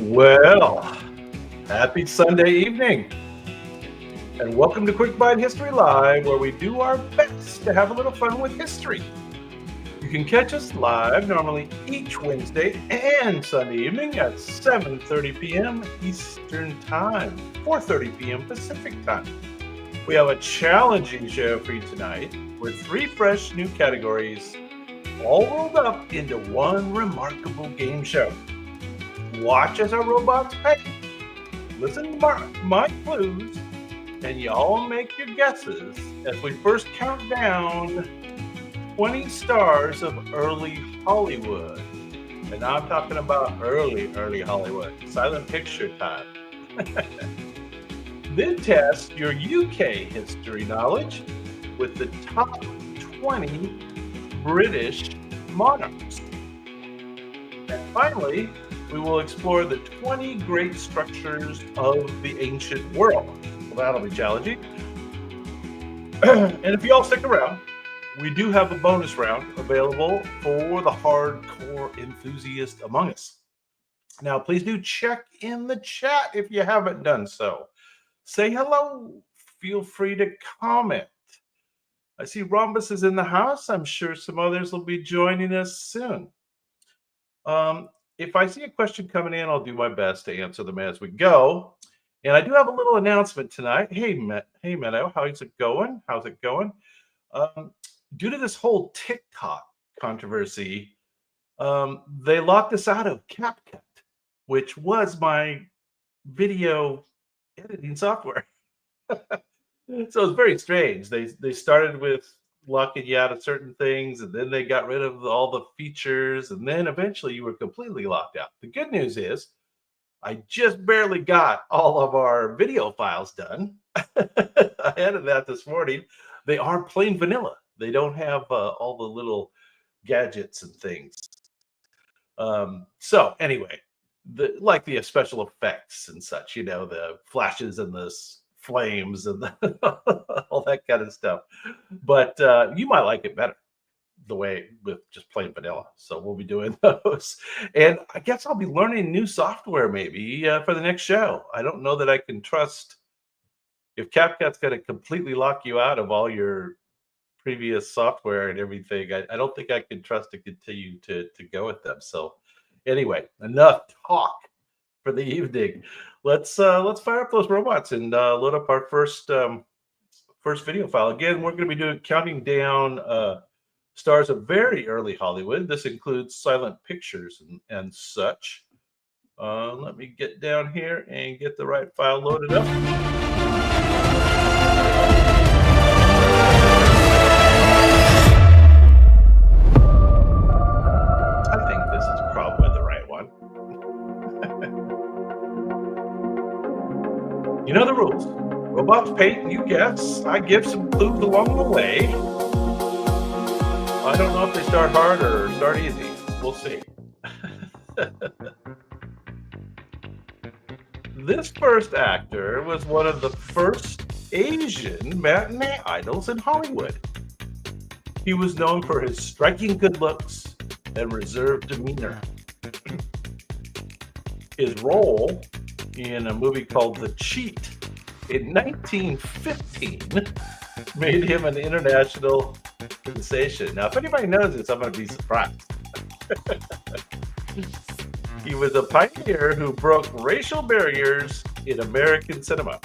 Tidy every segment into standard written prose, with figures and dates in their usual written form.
Well, happy Sunday evening, and welcome to Quick Bite History Live, where we do our best to have a little fun with history. You can catch us live normally each Wednesday and Sunday evening at 7:30 p.m. Eastern Time, 4:30 p.m. Pacific Time. We have a challenging show for you tonight with three fresh new categories, all rolled up into one remarkable game show. Watch as our robots paint. Listen to my clues, and y'all make your guesses as we first count down 20 stars of early Hollywood. And now I'm talking about early Hollywood, silent picture time. Then test your UK history knowledge with the top 20 British monarchs. And finally, we will explore the 20 great structures of the ancient world. Well, that'll be challenging. And if you all stick around, we do have a bonus round available for the hardcore enthusiast among us. Now, please do check in the chat if you haven't done so. Say hello. Feel free to comment. I see Rhombus is in the house. I'm sure some others will be joining us soon. If I see a question coming in, I'll do my best to answer them as we go. And I do have a little announcement tonight. Hey, Meadow, how's it going? How's it going? Due to this whole TikTok controversy, they locked us out of CapCut, which was my video editing software. So it's very strange. They started with locking you out of certain things, and then they got rid of all the features, and then eventually you were completely locked out. The good news is I just barely got all of our video files done. I added that this morning. They are plain vanilla. They don't have all the little gadgets and things. So anyway, like the special effects and such, the flashes and the flames and all that kind of stuff. But you might like it better the way with just plain vanilla. So we'll be doing those. And I guess I'll be learning new software maybe for the next show. I don't know that I can trust if CapCut's going to completely lock you out of all your previous software and everything. I don't think I can trust to continue to go with them. So anyway, enough talk for the evening. Let's fire up those robots and load up our first video file. Again, we're going to be counting down stars of very early Hollywood. This includes silent pictures and such. Let me get down here and get the right file loaded up. I think this is probably the right one. You know the rules. Robots paint, you guess. I give some clues along the way. I don't know if they start hard or start easy. We'll see. This first actor was one of the first Asian matinee idols in Hollywood. He was known for his striking good looks and reserved demeanor. His role in a movie called The Cheat in 1915 made him an international sensation. Now, if anybody knows this, I'm going to be surprised. He was a pioneer who broke racial barriers in American cinema.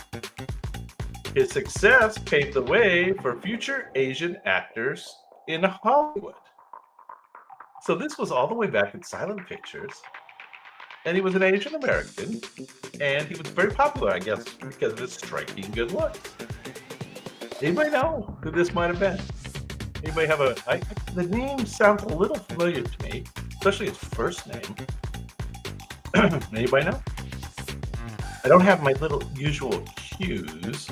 His success paved the way for future Asian actors in Hollywood. So this was all the way back in silent pictures. And he was an Asian American, and he was very popular, I guess, because of his striking good looks. Anybody know who this might have been? Anybody have the name sounds a little familiar to me, especially his first name. Anybody know? I don't have my little usual cues,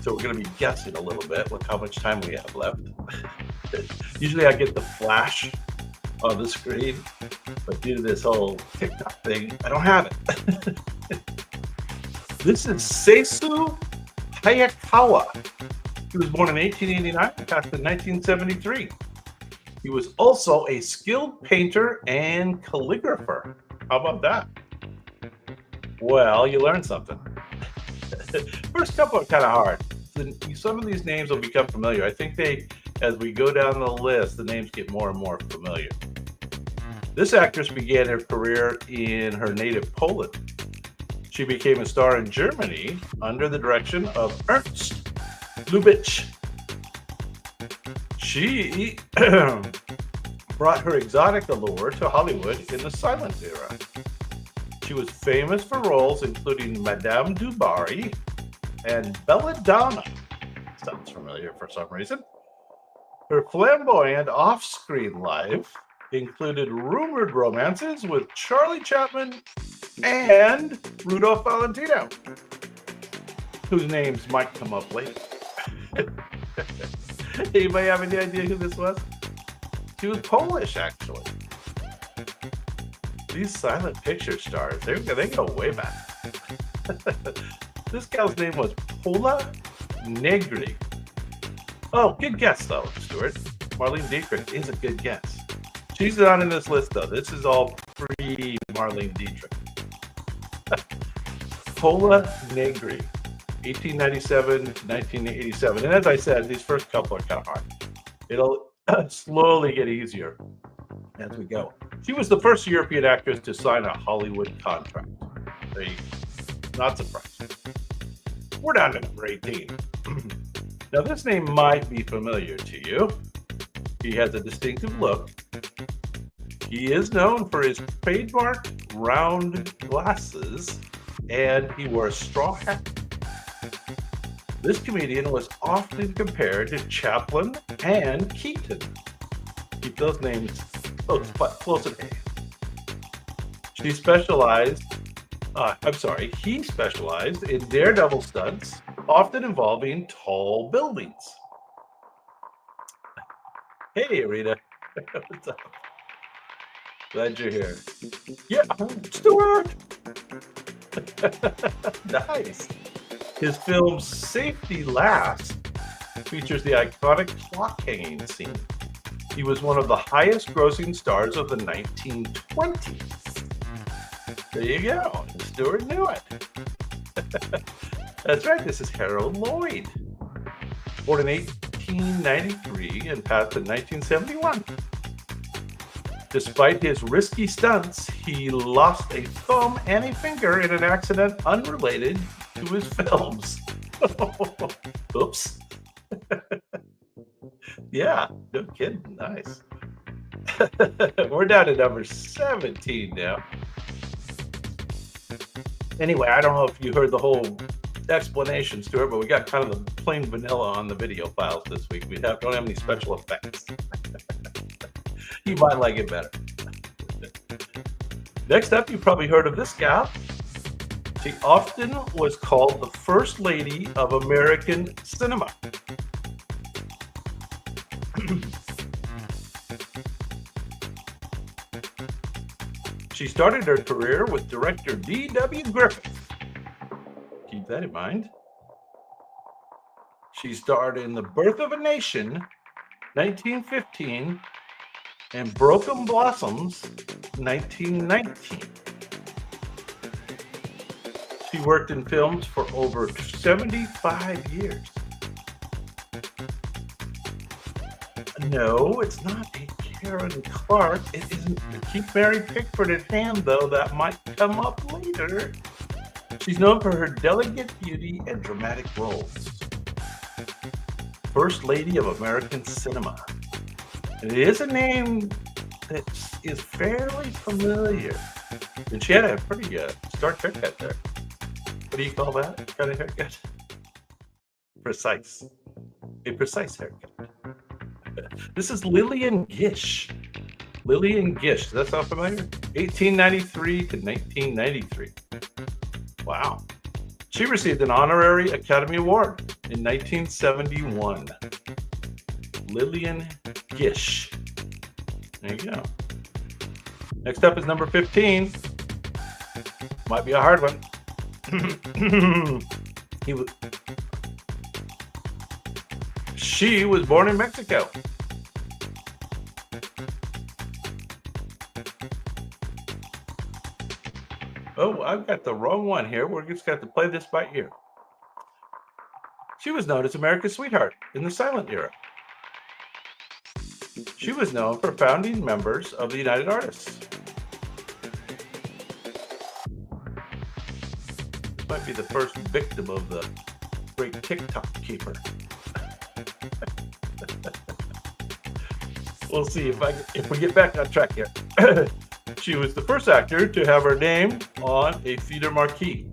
so we're going to be guessing a little bit with how much time we have left. Usually I get the flash on the screen, but due to this whole TikTok thing, I don't have it. This is Seisu Hayakawa. He was born in 1889 and passed in 1973. He was also a skilled painter and calligrapher. How about that? Well, you learned something. First couple are kind of hard. Some of these names will become familiar. I think as we go down the list, the names get more and more familiar. This actress began her career in her native Poland. She became a star in Germany under the direction of Ernst Lubitsch. She brought her exotic allure to Hollywood in the silent era. She was famous for roles including Madame du Barry and Belladonna. Sounds familiar for some reason. Her flamboyant off-screen life included rumored romances with Charlie Chaplin and Rudolph Valentino, whose names might come up later. Anybody have any idea who this was? She was Polish, actually. These silent picture stars, they go way back. This gal's name was Pola Negri. Oh, good guess, though, Stuart. Marlene Dietrich is a good guess. She's not in this list, though. This is all pre-Marlene Dietrich. Pola Negri, 1897 to 1987. And as I said, these first couple are kind of hard. It'll slowly get easier as we go. She was the first European actress to sign a Hollywood contract. Not surprising. We're down to number 18. Now, this name might be familiar to you. He has a distinctive look. He is known for his trademark round glasses, and he wore a straw hat. This comedian was often compared to Chaplin and Keaton. Keep those names close at hand. He specialized in daredevil stunts, often involving tall buildings. Hey, Rita. What's up? Glad you're here. Yeah, Stuart. Nice. His film Safety Last features the iconic clock hanging scene. He was one of the highest grossing stars of the 1920s. There you go. Stuart knew it. That's right. This is Harold Lloyd. Born in 1893 and passed in 1971. Despite his risky stunts, he lost a thumb and a finger in an accident unrelated to his films. Oops. Yeah, no kidding. Nice. We're down to number 17 now. Anyway, I don't know if you heard the whole explanation, Stuart, but we got kind of the plain vanilla on the video files this week. We don't have any special effects. You might like it better. Next up, you probably heard of this gal. She often was called the First Lady of American cinema. She started her career with director D.W. Griffith. Keep that in mind. She starred in The Birth of a Nation, 1915, and Broken Blossoms, 1919. She worked in films for over 75 years. No, it's not a Karen Clark. It isn't. Keep Mary Pickford at hand, though. That might come up later. She's known for her delicate beauty and dramatic roles. First Lady of American Cinema. And it is a name that is fairly familiar. And she had a pretty stark haircut there. What do you call that kind of haircut? Precise. A precise haircut. This is Lillian Gish. Lillian Gish. Does that sound familiar? 1893 to 1993. Wow. She received an honorary Academy Award in 1971. Lillian Gish. There you go. Next up is number 15. Might be a hard one. She was born in Mexico. Oh, I've got the wrong one here. We're just got to play this by ear. She was known as America's sweetheart in the silent era. She was known for founding members of the United Artists. This might be the first victim of the great TikTok keeper. We'll see if we get back on track here. She was the first actor to have her name on a theater marquee.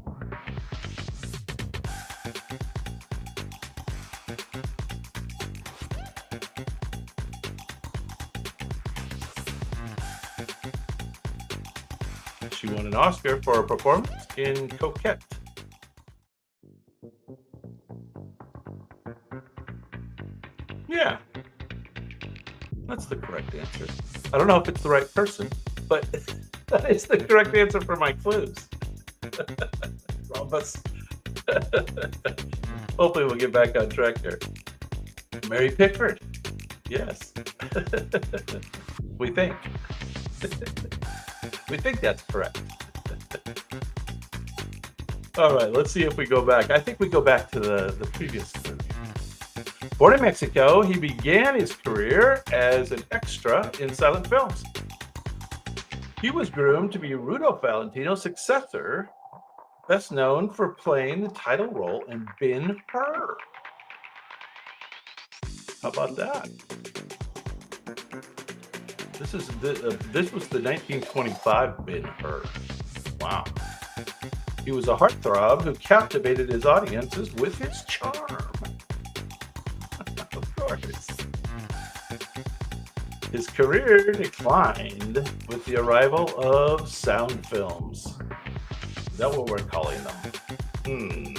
She won an Oscar for her performance in Coquette. Yeah, that's the correct answer. I don't know if it's the right person, but that is the correct answer for my clues. Promise. Hopefully we'll get back on track here. Mary Pickford. Yes. We think. We think that's correct. All right, let's see if we go back. I think we go back to the previous clue. Born in Mexico, he began his career as an extra in silent films. He was groomed to be Rudolph Valentino's successor, best known for playing the title role in Ben-Hur. How about that? This was the 1925 Ben-Hur. Wow. He was a heartthrob who captivated his audiences with his charm. Of course. His career declined with the arrival of sound films. Is that what we're calling them?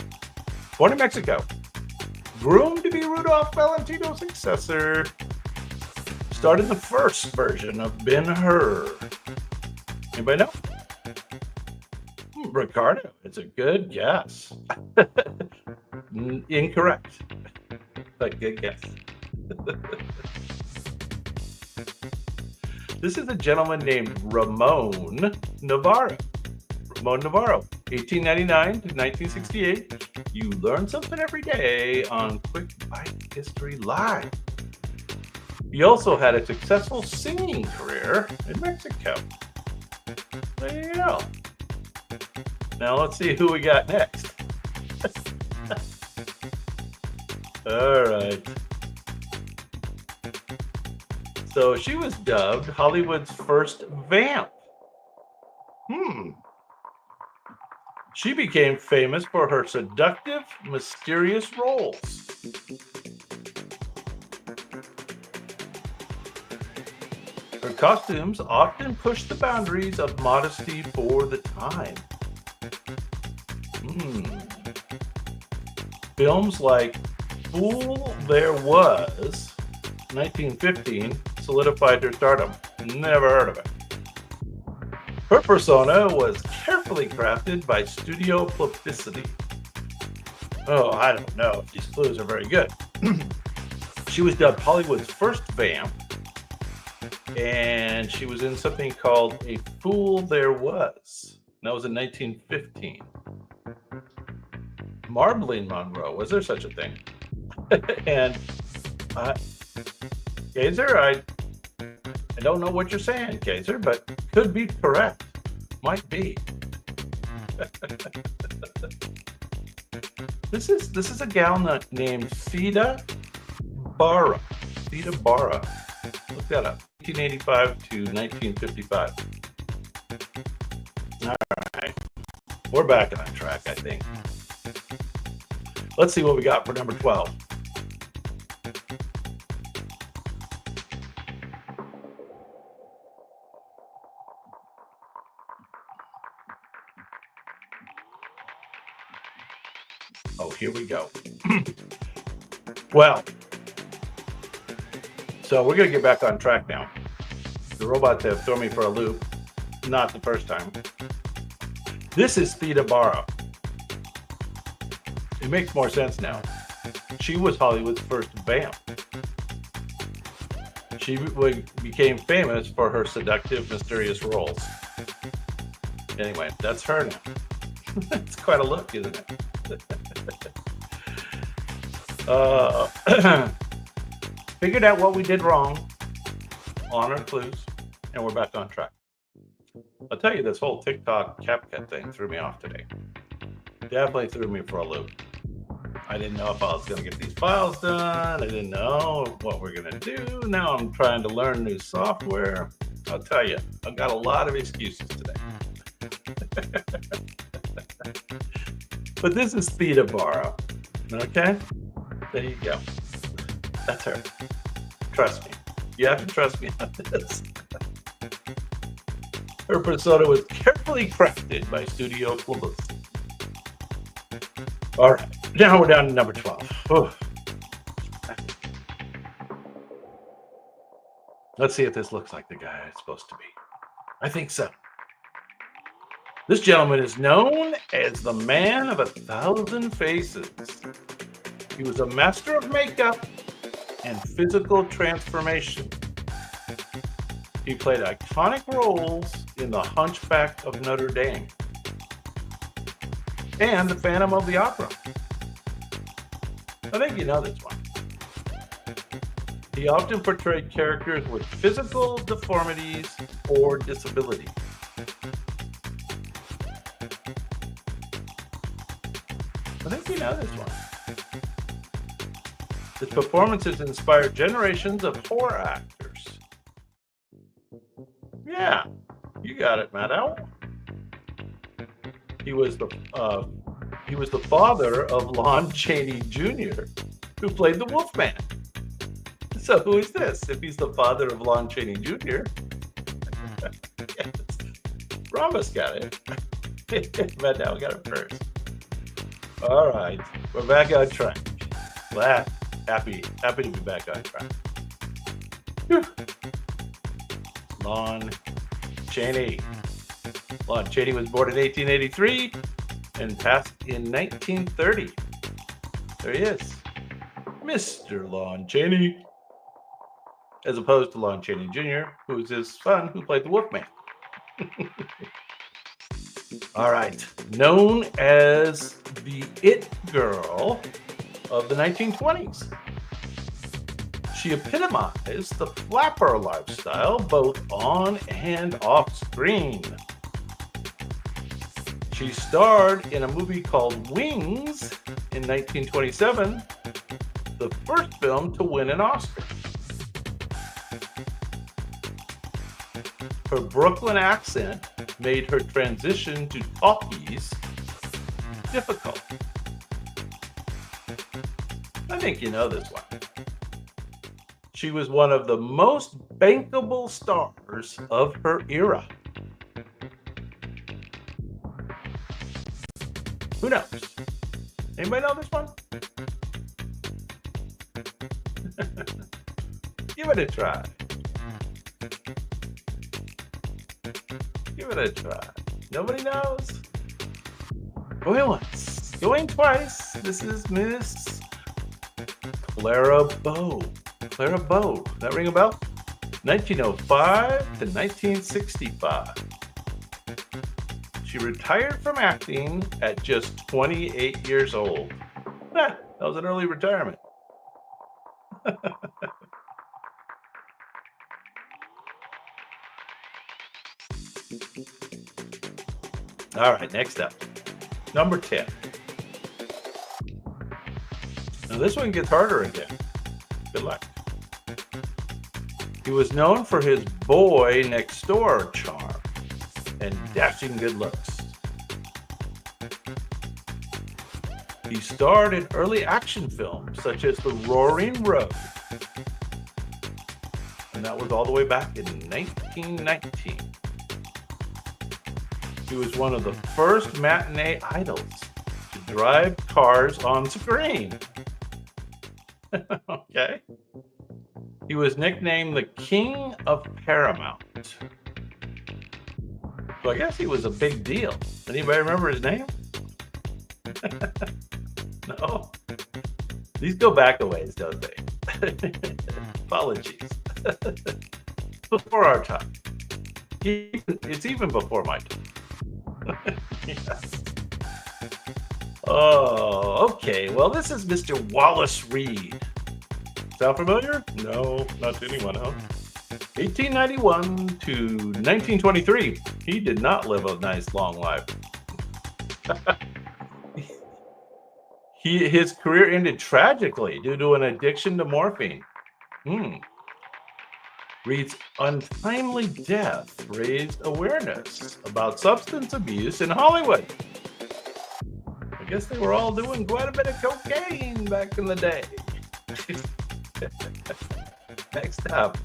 Born in Mexico. Groomed to be Rudolph Valentino's successor. Starred in the first version of Ben-Hur. Anybody know? Ricardo. It's a good guess. Incorrect. But good guess. This is a gentleman named Ramon Navarro. Ramon Navarro, 1899 to 1968. You learn something every day on Quick Bite History Live. He also had a successful singing career in Mexico. There you go. Now let's see who we got next. All right. So she was dubbed Hollywood's first vamp. She became famous for her seductive, mysterious roles. Her costumes often pushed the boundaries of modesty for the time. Films like Fool There Was, 1915, solidified her stardom. Never heard of it. Her persona was carefully crafted by studio publicity. Oh, I don't know if these clues are very good. She was dubbed Hollywood's first vamp, and she was in something called A Fool There Was. That was in 1915. Marbling Monroe, was there such a thing? And Kaiser, I don't know what you're saying, Kaiser, but could be correct. Might be. This is a gal named Theda Bara. Theda Bara. Look that up. 1885 to 1955. All right. We're back on track, I think. Let's see what we got for number 12. Oh, here we go. Well, so we're going to get back on track now. The robots have thrown me for a loop. Not the first time. This is Theda Bara. It makes more sense now. She was Hollywood's first vamp. She became famous for her seductive, mysterious roles. Anyway, that's her now. It's quite a look, isn't it? Figured out what we did wrong on our clues, and we're back on track. I'll tell you, this whole TikTok CapCut thing threw me off today. Definitely threw me for a loop. I didn't know if I was going to get these files done. I didn't know what we're going to do. Now I'm trying to learn new software. I'll tell you, I've got a lot of excuses today. But this is Theta Barrow. Okay? There you go. That's her. Trust me. You have to trust me on this. Her persona was carefully crafted by Studio Publicity. All right, now we're down to number 12. Oof. Let's see if this looks like the guy it's supposed to be. I think so. This gentleman is known as the man of 1,000 faces. He was a master of makeup and physical transformation. He played iconic roles in The Hunchback of Notre Dame and The Phantom of the Opera. I think you know this one. He often portrayed characters with physical deformities or disabilities. I think you know this one. His performances inspired generations of horror actors. Yeah, you got it, Maddow. He was the father of Lon Chaney Jr., who played the Wolfman. So who is this? If he's the father of Lon Chaney Jr., yes. Rhombus got it. Maddow got it first. All right, we're back on track. Glad, happy to be back on track. Whew. Lon Chaney. Lon Chaney was born in 1883 and passed in 1930. There he is, Mr. Lon Chaney, as opposed to Lon Chaney Jr., who's his son, who played the Wolfman. All right, known as the It Girl of the 1920s. She epitomized the flapper lifestyle both on and off screen. She starred in a movie called Wings in 1927, the first film to win an Oscar. Her Brooklyn accent made her transition to talkies difficult. I think you know this one. She was one of the most bankable stars of her era. Who knows? Anybody know this one? Give it a try. Give it a try. Nobody knows? Going once, going twice. This is Miss Clara Bow. Clara Bow. That ring a bell? 1905 to 1965. She retired from acting at just 28 years old. That was an early retirement. All right, next up. Number 10. Now this one gets harder again. Good luck. He was known for his boy next door charm and dashing good looks. He starred in early action films such as The Roaring Road, and that was all the way back in 1919. He was one of the first matinee idols to drive cars on screen. Okay. He was nicknamed the King of Paramount. So I guess he was a big deal. Anybody remember his name? No? These go back a ways, don't they? Apologies. Before our time. It's even before my time. Yes. Oh, okay. Well, this is Mr. Wallace Reed. Sound familiar? No, not to anyone else. 1891 to 1923. He did not live a nice long life. His career ended tragically due to an addiction to morphine. Hmm. Reed's untimely death raised awareness about substance abuse in Hollywood. I guess they were all doing quite a bit of cocaine back in the day. Next up.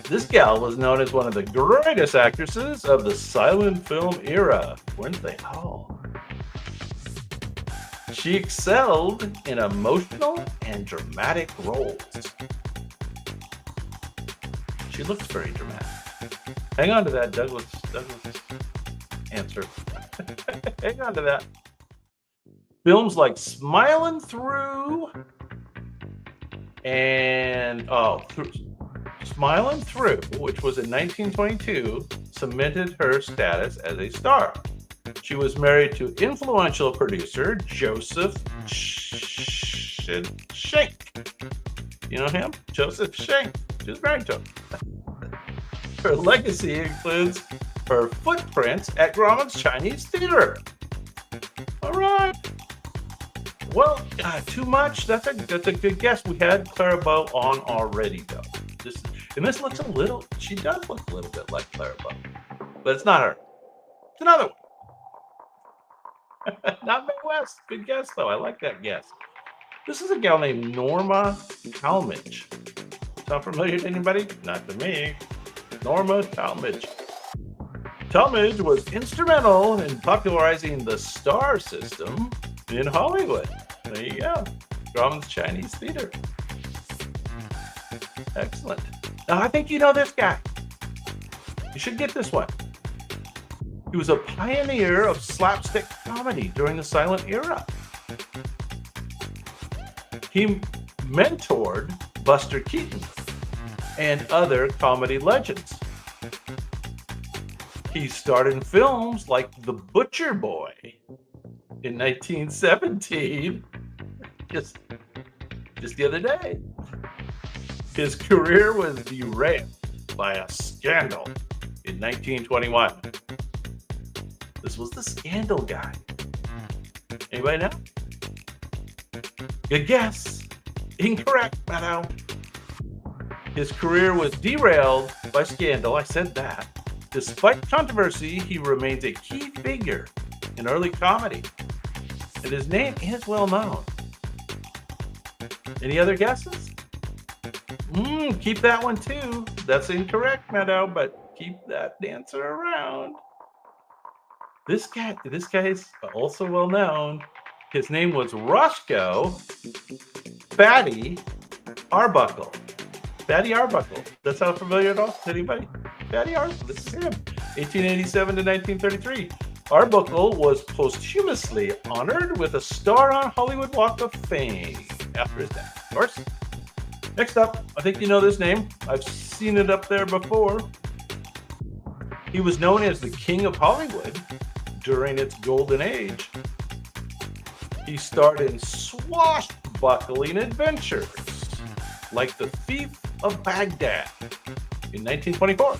This gal was known as one of the greatest actresses of the silent film era. Weren't they all? She excelled in emotional and dramatic roles. She looks very dramatic. Hang on to that, Douglas answer. Hang on to that. Films like Smilin' Through and Smilin' Through, which was in 1922, cemented her status as a star. She was married to influential producer Joseph Schenck. You know him? Joseph Schenck. She was married to him. Her legacy includes her footprints at Grauman's Chinese Theater. All right. Well, too much. That's a good guess. We had Clara Bow on already, though. This looks a little. She does look a little bit like Clara Bow, but it's not her. It's another one. Not Mae West. Good guess, though. I like that guess. This is a gal named Norma Talmadge. Sound familiar to anybody? Not to me. Norma Talmadge. Talmadge was instrumental in popularizing the star system in Hollywood. There you go. Grauman's Chinese Theater. Excellent. Now, I think you know this guy. You should get this one. He was a pioneer of slapstick comedy during the silent era. He mentored Buster Keaton and other comedy legends. He starred in films like The Butcher Boy in 1917, just the other day. His career was derailed by a scandal in 1921. This was the scandal guy. Anybody know? Good guess. Incorrect, Meadow. His career was derailed by scandal. I said that. Despite controversy, he remains a key figure in early comedy, and his name is well known. Any other guesses? Keep that one too. That's incorrect, Meadow, but keep that dancer around. This guy is also well known. His name was Roscoe Fatty Arbuckle. Fatty Arbuckle. That sound familiar at all to anybody? Fatty Arbuckle. This is him. 1887 to 1933. Arbuckle was posthumously honored with a star on Hollywood Walk of Fame after his death, of course. Next up, I think you know this name. I've seen it up there before. He was known as the King of Hollywood during its golden age. He starred in swashbuckling adventures like The Thief of Baghdad in 1924.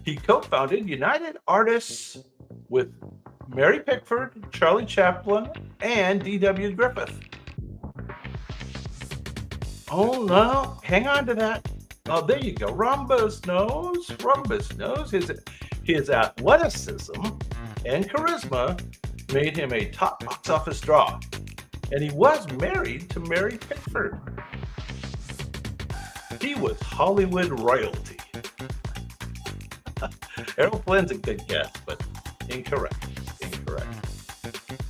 He co-founded United Artists with Mary Pickford, Charlie Chaplin, and D.W. Griffith. Oh no, hang on to that. Oh, there you go. Rhombus knows. His athleticism and charisma made him a top box office draw. And he was married to Mary Pickford. He was Hollywood royalty. Errol Flynn's a good guess, but incorrect.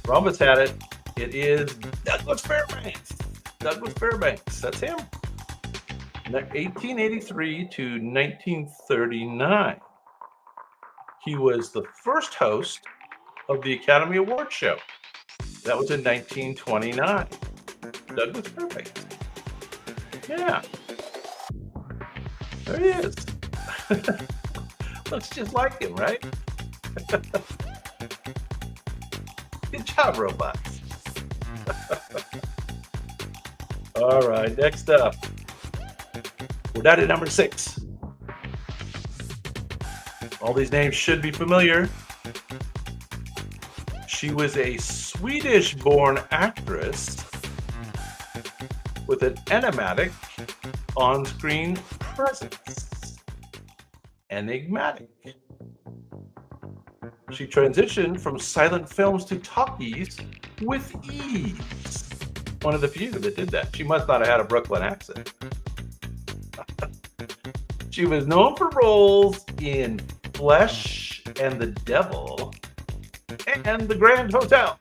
Rhombus had it. It is Douglas Fairbanks. That's him. 1883 to 1939. He was the first host of the Academy Award show. That was in 1929. Douglas Fairbanks. Yeah. There he is. Looks just like him, right? Good job, robots. All right, next up. We're down to number 6. All these names should be familiar. She was a Swedish-born actress with an enigmatic on-screen presence. Enigmatic. She transitioned from silent films to talkies with ease. One of the few that did that. She must not have had a Brooklyn accent. She was known for roles in Flesh and the Devil and The Grand Hotel.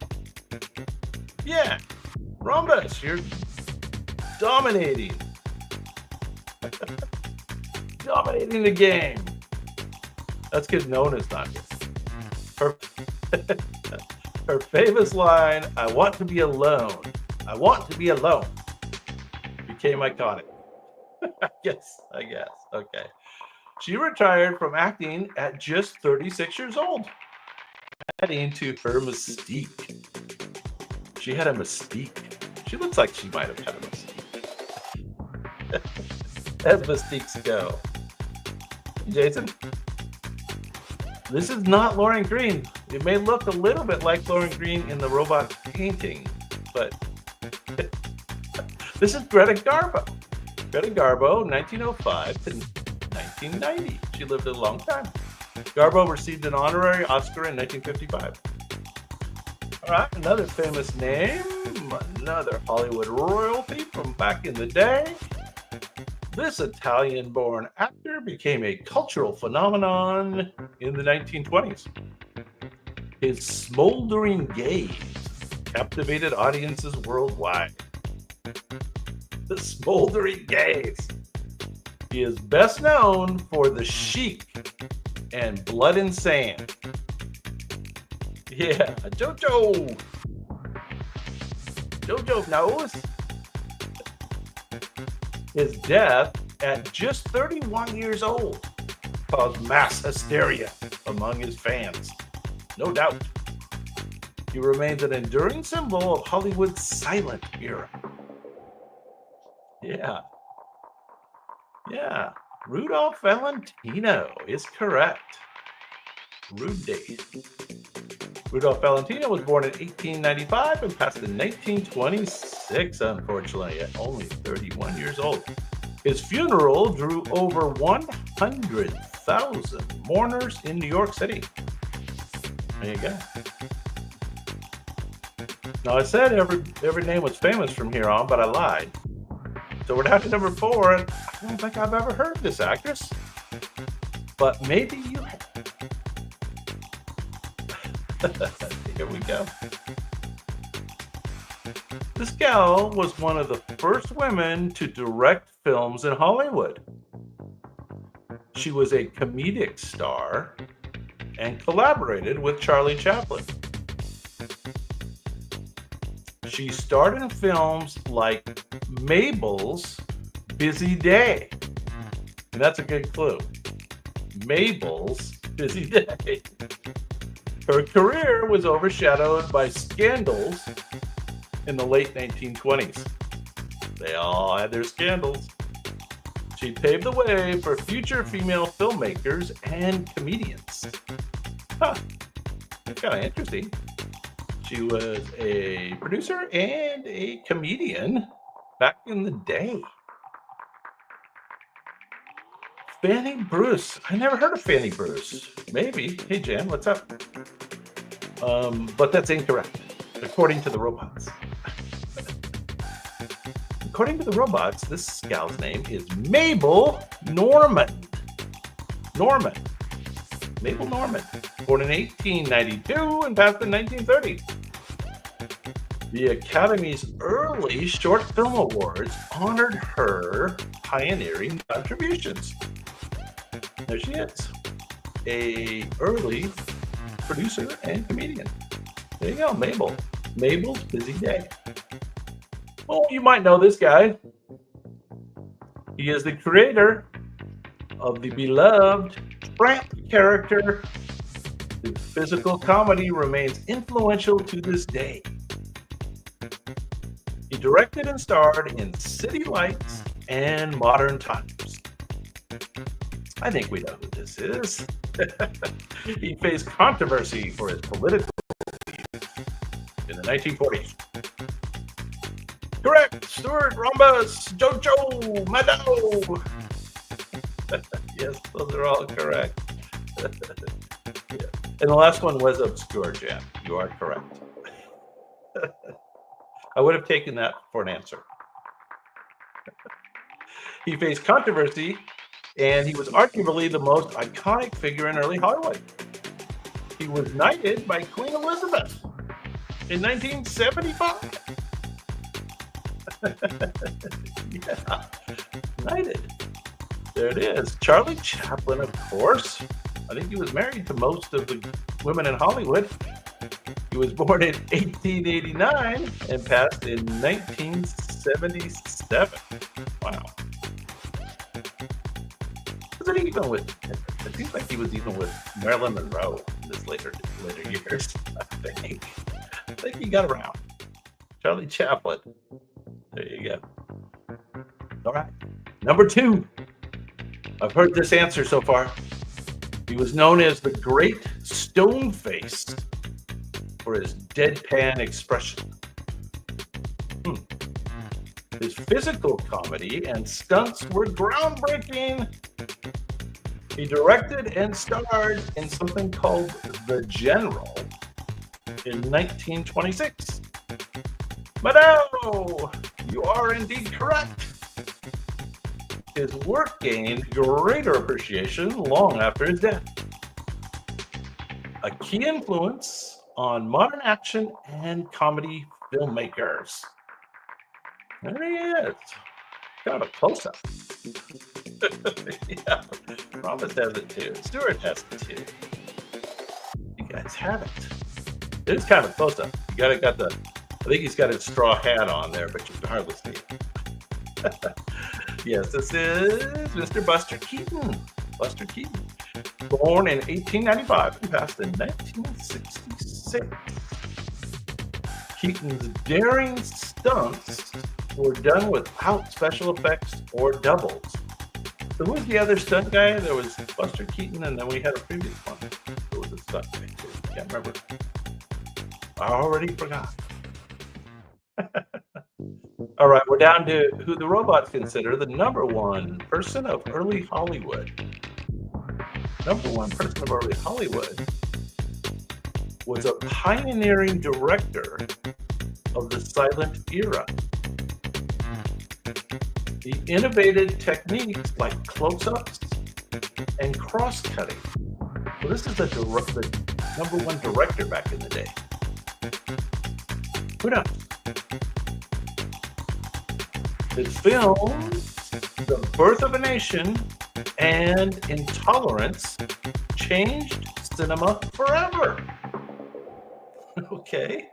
Yeah, Rhombus, you're dominating. Dominating the game. That's because Nona's not here. Her famous line, "I want to be alone. I want to be alone," became iconic. I guess. Okay. She retired from acting at just 36 years old, adding to her mystique. She had a mystique. She looks like she might have had a mystique. As mystiques go. Jason? This is not Lauren Green. It may look a little bit like Lauren Green in the robot painting, but this is Greta Garbo. Greta Garbo, 1905 to 1990. She lived a long time. Garbo received an honorary Oscar in 1955. All right, another famous name, another Hollywood royalty from back in the day. This Italian-born actor became a cultural phenomenon in the 1920s. His smoldering gaze captivated audiences worldwide. The smoldering gaze. He is best known for The Sheik and Blood and Sand. Yeah, Jojo knows. His death at just 31 years old caused mass hysteria among his fans. No doubt. He remains an enduring symbol of Hollywood's silent era. Yeah. Rudolph Valentino is correct. Rude date. Rudolph Valentino was born in 1895 and passed in 1926, unfortunately, at only 31 years old. His funeral drew over 100,000 mourners in New York City. There you go. Now, I said every name was famous from here on, but I lied. So we're down to number 4, and I don't think I've ever heard of this actress. But maybe you have. Here we go. This gal was one of the first women to direct films in Hollywood. She was a comedic star and collaborated with Charlie Chaplin. She starred in films like Mabel's Busy Day. And that's a good clue. Mabel's Busy Day. Her career was overshadowed by scandals in the late 1920s. They all had their scandals. She paved the way for future female filmmakers and comedians. That's kind of interesting. She was a producer and a comedian back in the day. Fanny Bruce. I never heard of Fanny Bruce. Maybe. Hey, Jan, what's up? But that's incorrect, according to the robots. According to the robots, this gal's name is Mabel Normand. Mabel Normand, born in 1892 and passed in 1930. The Academy's early Short Film Awards honored her pioneering contributions. There she is, a early producer and comedian. There you go, Mabel. Mabel's Busy Day. Well, you might know this guy. He is the creator of the beloved Tramp character. His physical comedy remains influential to this day. He directed and starred in City Lights and Modern Times. I think we know who this is. He faced controversy for his political views in the 1940s. Correct! Stuart, Rhombus, Jojo, Mado. Yes, those are all correct. Yeah. And the last one was obscure, Jan. You are correct. I would have taken that for an answer. He faced controversy, and he was arguably the most iconic figure in early Hollywood. He was knighted by Queen Elizabeth in 1975. Yeah, knighted. There it is. Charlie Chaplin, of course. I think he was married to most of the women in Hollywood. He was born in 1889 and passed in 1977. Wow. Was it even with? It seems like he was even with Marilyn Monroe in his later years. I think he got around. Charlie Chaplin. There you go. All right. Number 2. I've heard this answer so far. He was known as the Great Stone Face for his deadpan expression. His physical comedy and stunts were groundbreaking. He directed and starred in something called The General in 1926. Mado, you are indeed correct. His work gained greater appreciation long after his death. A key influence on modern action and comedy filmmakers. There he is. Kind of a close-up. Yeah, Rhombus has it too. Stuart has it too. You guys have it. It is kind of a close-up. I think he's got his straw hat on there, but you can hardly see it. Yes, this is Mr. Buster Keaton. Buster Keaton. Born in 1895 and passed in 1966. Keaton's daring stunts were done without special effects or doubles. So who was the other stunt guy? There was Buster Keaton, and then we had a previous one. There was a stunt guy too. Can't remember. I already forgot. All right, we're down to who the robots consider the number one person of early Hollywood. Number one person of early Hollywood was a pioneering director of the silent era. He innovated techniques like close-ups and cross-cutting. So this is the number one director back in the day. Who knows? His films, The Birth of a Nation and Intolerance, changed cinema forever. Okay.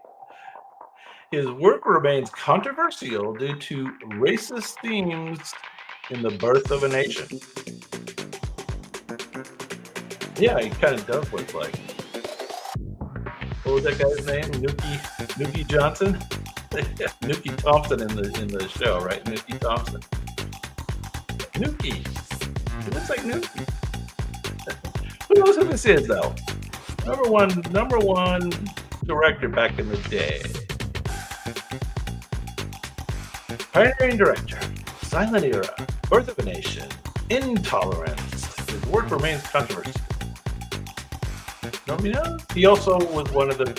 His work remains controversial due to racist themes in The Birth of a Nation. Yeah, he kind of does look like. What was that guy's name? Nuki Johnson? Nuki Thompson in the show, right? Nuki Thompson. Nuki. He looks like Nuki. Who knows who this is, though? Number one director back in the day. Pioneering director, silent era, Birth of a Nation, Intolerance. His work remains controversial. Nobody knows? He also was one of the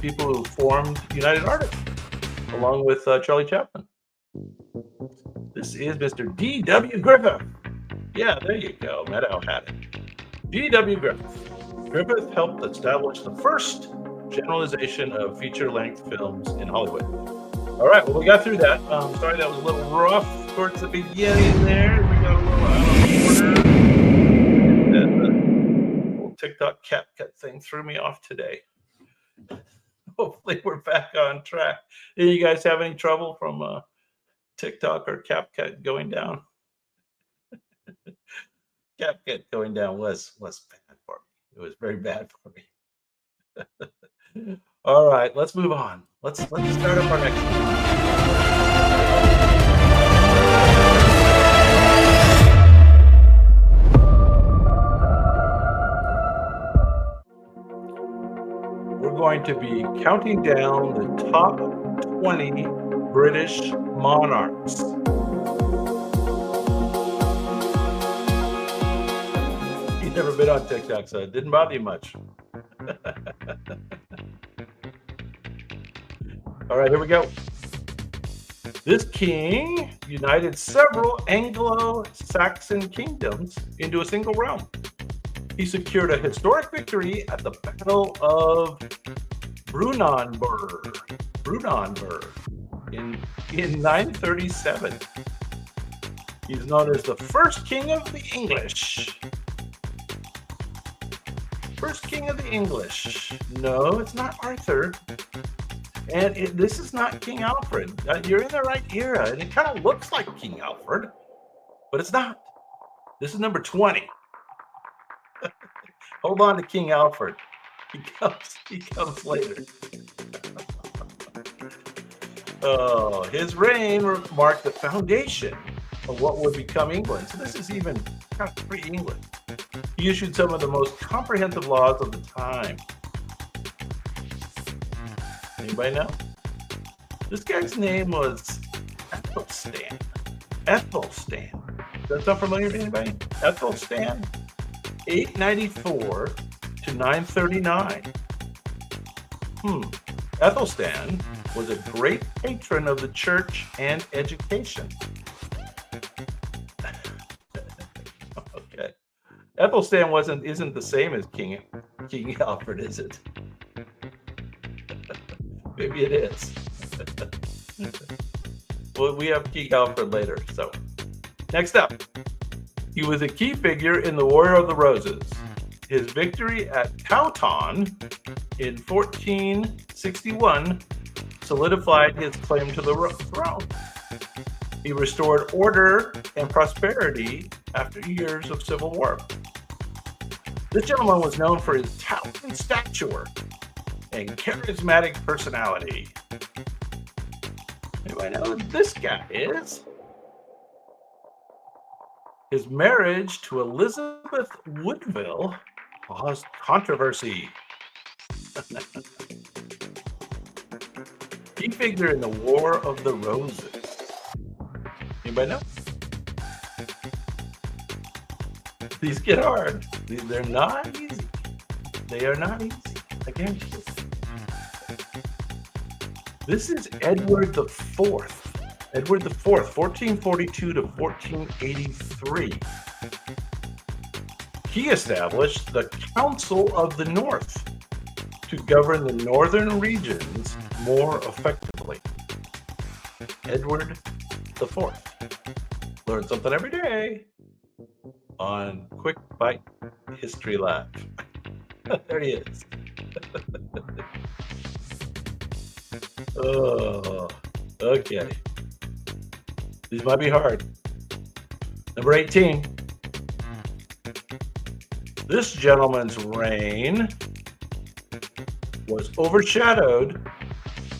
people who formed United Artists, along with Charlie Chaplin. This is Mr. D.W. Griffith. Yeah, there you go. Meadow had it. D.W. Griffith. Griffith helped establish the first generalization of feature-length films in Hollywood. All right, well, we got through that. Sorry that was a little rough towards the beginning there. We got a little out of order. That little TikTok CapCut thing threw me off today. Hopefully we're back on track. Did you guys have any trouble from TikTok or CapCut going down? CapCut going down was bad for me. It was very bad for me. All right, let's move on. Let's start up our next one. We're going to be counting down the top 20 British monarchs. You've never been on TikTok, so it didn't bother you much. All right, here we go. This king united several Anglo-Saxon kingdoms into a single realm. He secured a historic victory at the Battle of Brunanburh in 937. He's known as the first king of the English. First king of the English. No, it's not Arthur. And this is not King Alfred. You're in the right era, and it kind of looks like King Alfred, but it's not. This is number 20. Hold on to King Alfred. He comes later. His reign marked the foundation of what would become England. So this is even kind of pre-England. He issued some of the most comprehensive laws of the time. Anybody know? This guy's name was Ethelstan. Ethelstan. Does that sound familiar to anybody? Ethelstan? 894 to 939. Ethelstan was a great patron of the church and education. Okay. Ethelstan isn't the same as King Alfred, is it? Maybe it is. Well, we have King Alfred later. So, next up, he was a key figure in the War of the Roses. His victory at Towton in 1461 solidified his claim to the throne. He restored order and prosperity after years of civil war. This gentleman was known for his towering stature and charismatic personality. Anybody know who this guy is? His marriage to Elizabeth Woodville caused controversy. He figured in the War of the Roses. Anybody know? These get hard. They're not easy. They are not easy. I guarantee you. This is Edward the Fourth. Edward the Fourth, 1442 to 1483. He established the Council of the North to govern the northern regions more effectively. Edward the Fourth. Learn something every day on Quick Bite History Lab. There he is. Oh, okay. These might be hard. Number 18. This gentleman's reign was overshadowed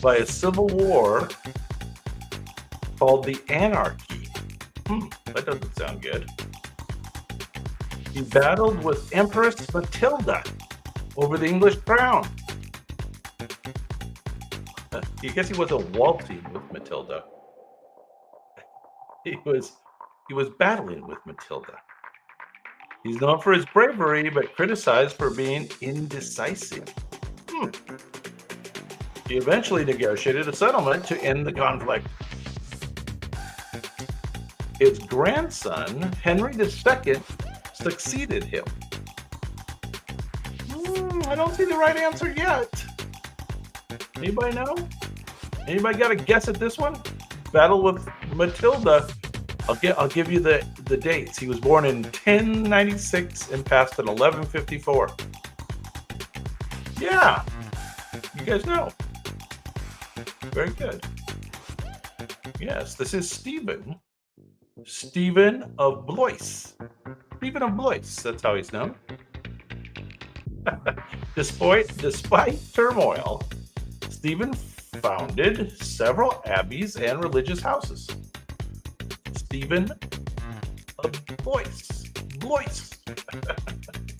by a civil war called the Anarchy. That doesn't sound good. He battled with Empress Matilda over the English crown. I guess he wasn't waltzing with Matilda. He was battling with Matilda. He's known for his bravery, but criticized for being indecisive. He eventually negotiated a settlement to end the conflict. His grandson, Henry II, succeeded him. I don't see the right answer yet. Anybody know? Anybody got a guess at this one? Battle with Matilda. I'll give you the dates. He was born in 1096 and passed in 1154. Yeah, you guys know. Very good. Yes, this is Stephen of Blois. Stephen of Blois, that's how he's known. Despite turmoil, Stephen founded several abbeys and religious houses. Stephen of Blois. Blois.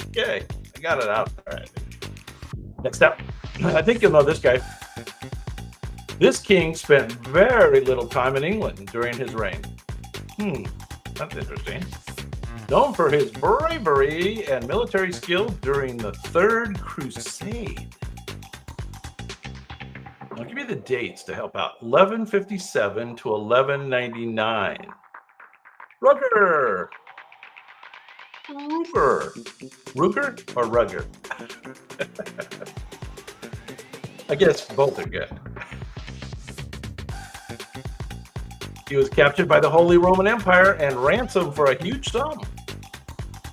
Okay, I got it out. All right. Next up, I think you'll know this guy. This king spent very little time in England during his reign. That's interesting. Known for his bravery and military skill during the Third Crusade. I'll give you the dates to help out. 1157 to 1199. Ruger or Rugger? I guess both are good. He was captured by the Holy Roman Empire and ransomed for a huge sum.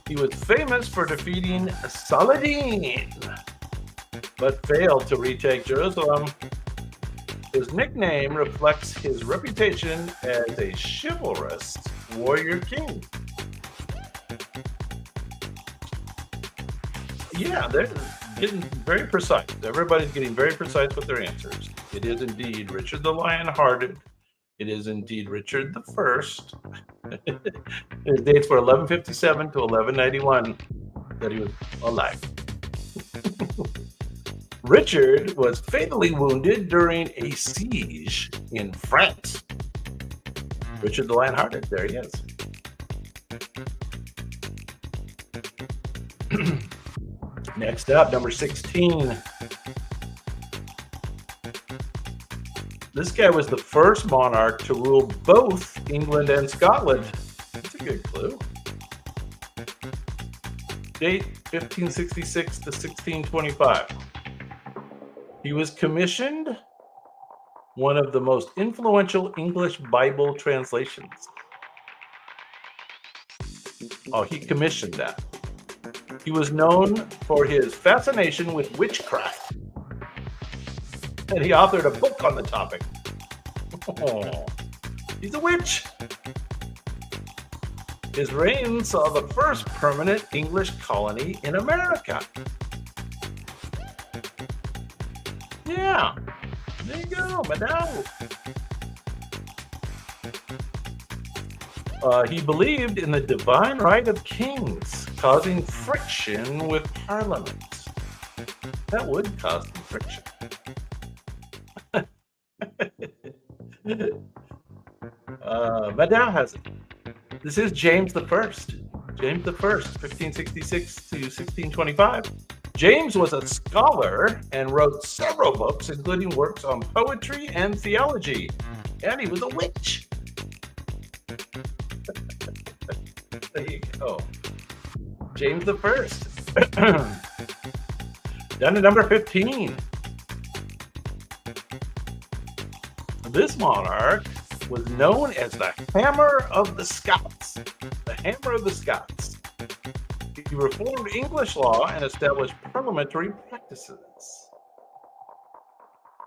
He was famous for defeating Saladin, but failed to retake Jerusalem. His nickname reflects his reputation as a chivalrous warrior king. Yeah, they're getting very precise. Everybody's getting very precise with their answers. It is indeed Richard the Lion-Hearted. It is indeed Richard the First. His dates were 1157 to 1191 that he was alive. Richard was fatally wounded during a siege in France. Richard the Lion-Hearted, there he is. Next up, number 16. This guy was the first monarch to rule both England and Scotland. That's a good clue. Date 1566 to 1625. He was commissioned one of the most influential English Bible translations. Oh, he commissioned that. He was known for his fascination with witchcraft. And he authored a book on the topic. Oh, he's a witch. His reign saw the first permanent English colony in America. Yeah, there you go, madame. He believed in the divine right of kings, causing friction with Parliament. That would cause some friction. Madame has it. This is James the First. James the First, 1566 to 1625. James was a scholar and wrote several books, including works on poetry and theology. And he was a witch. There you go. James the First. Down to number 15. This monarch was known as the Hammer of the Scots. The Hammer of the Scots. He reformed English law and established parliamentary practices.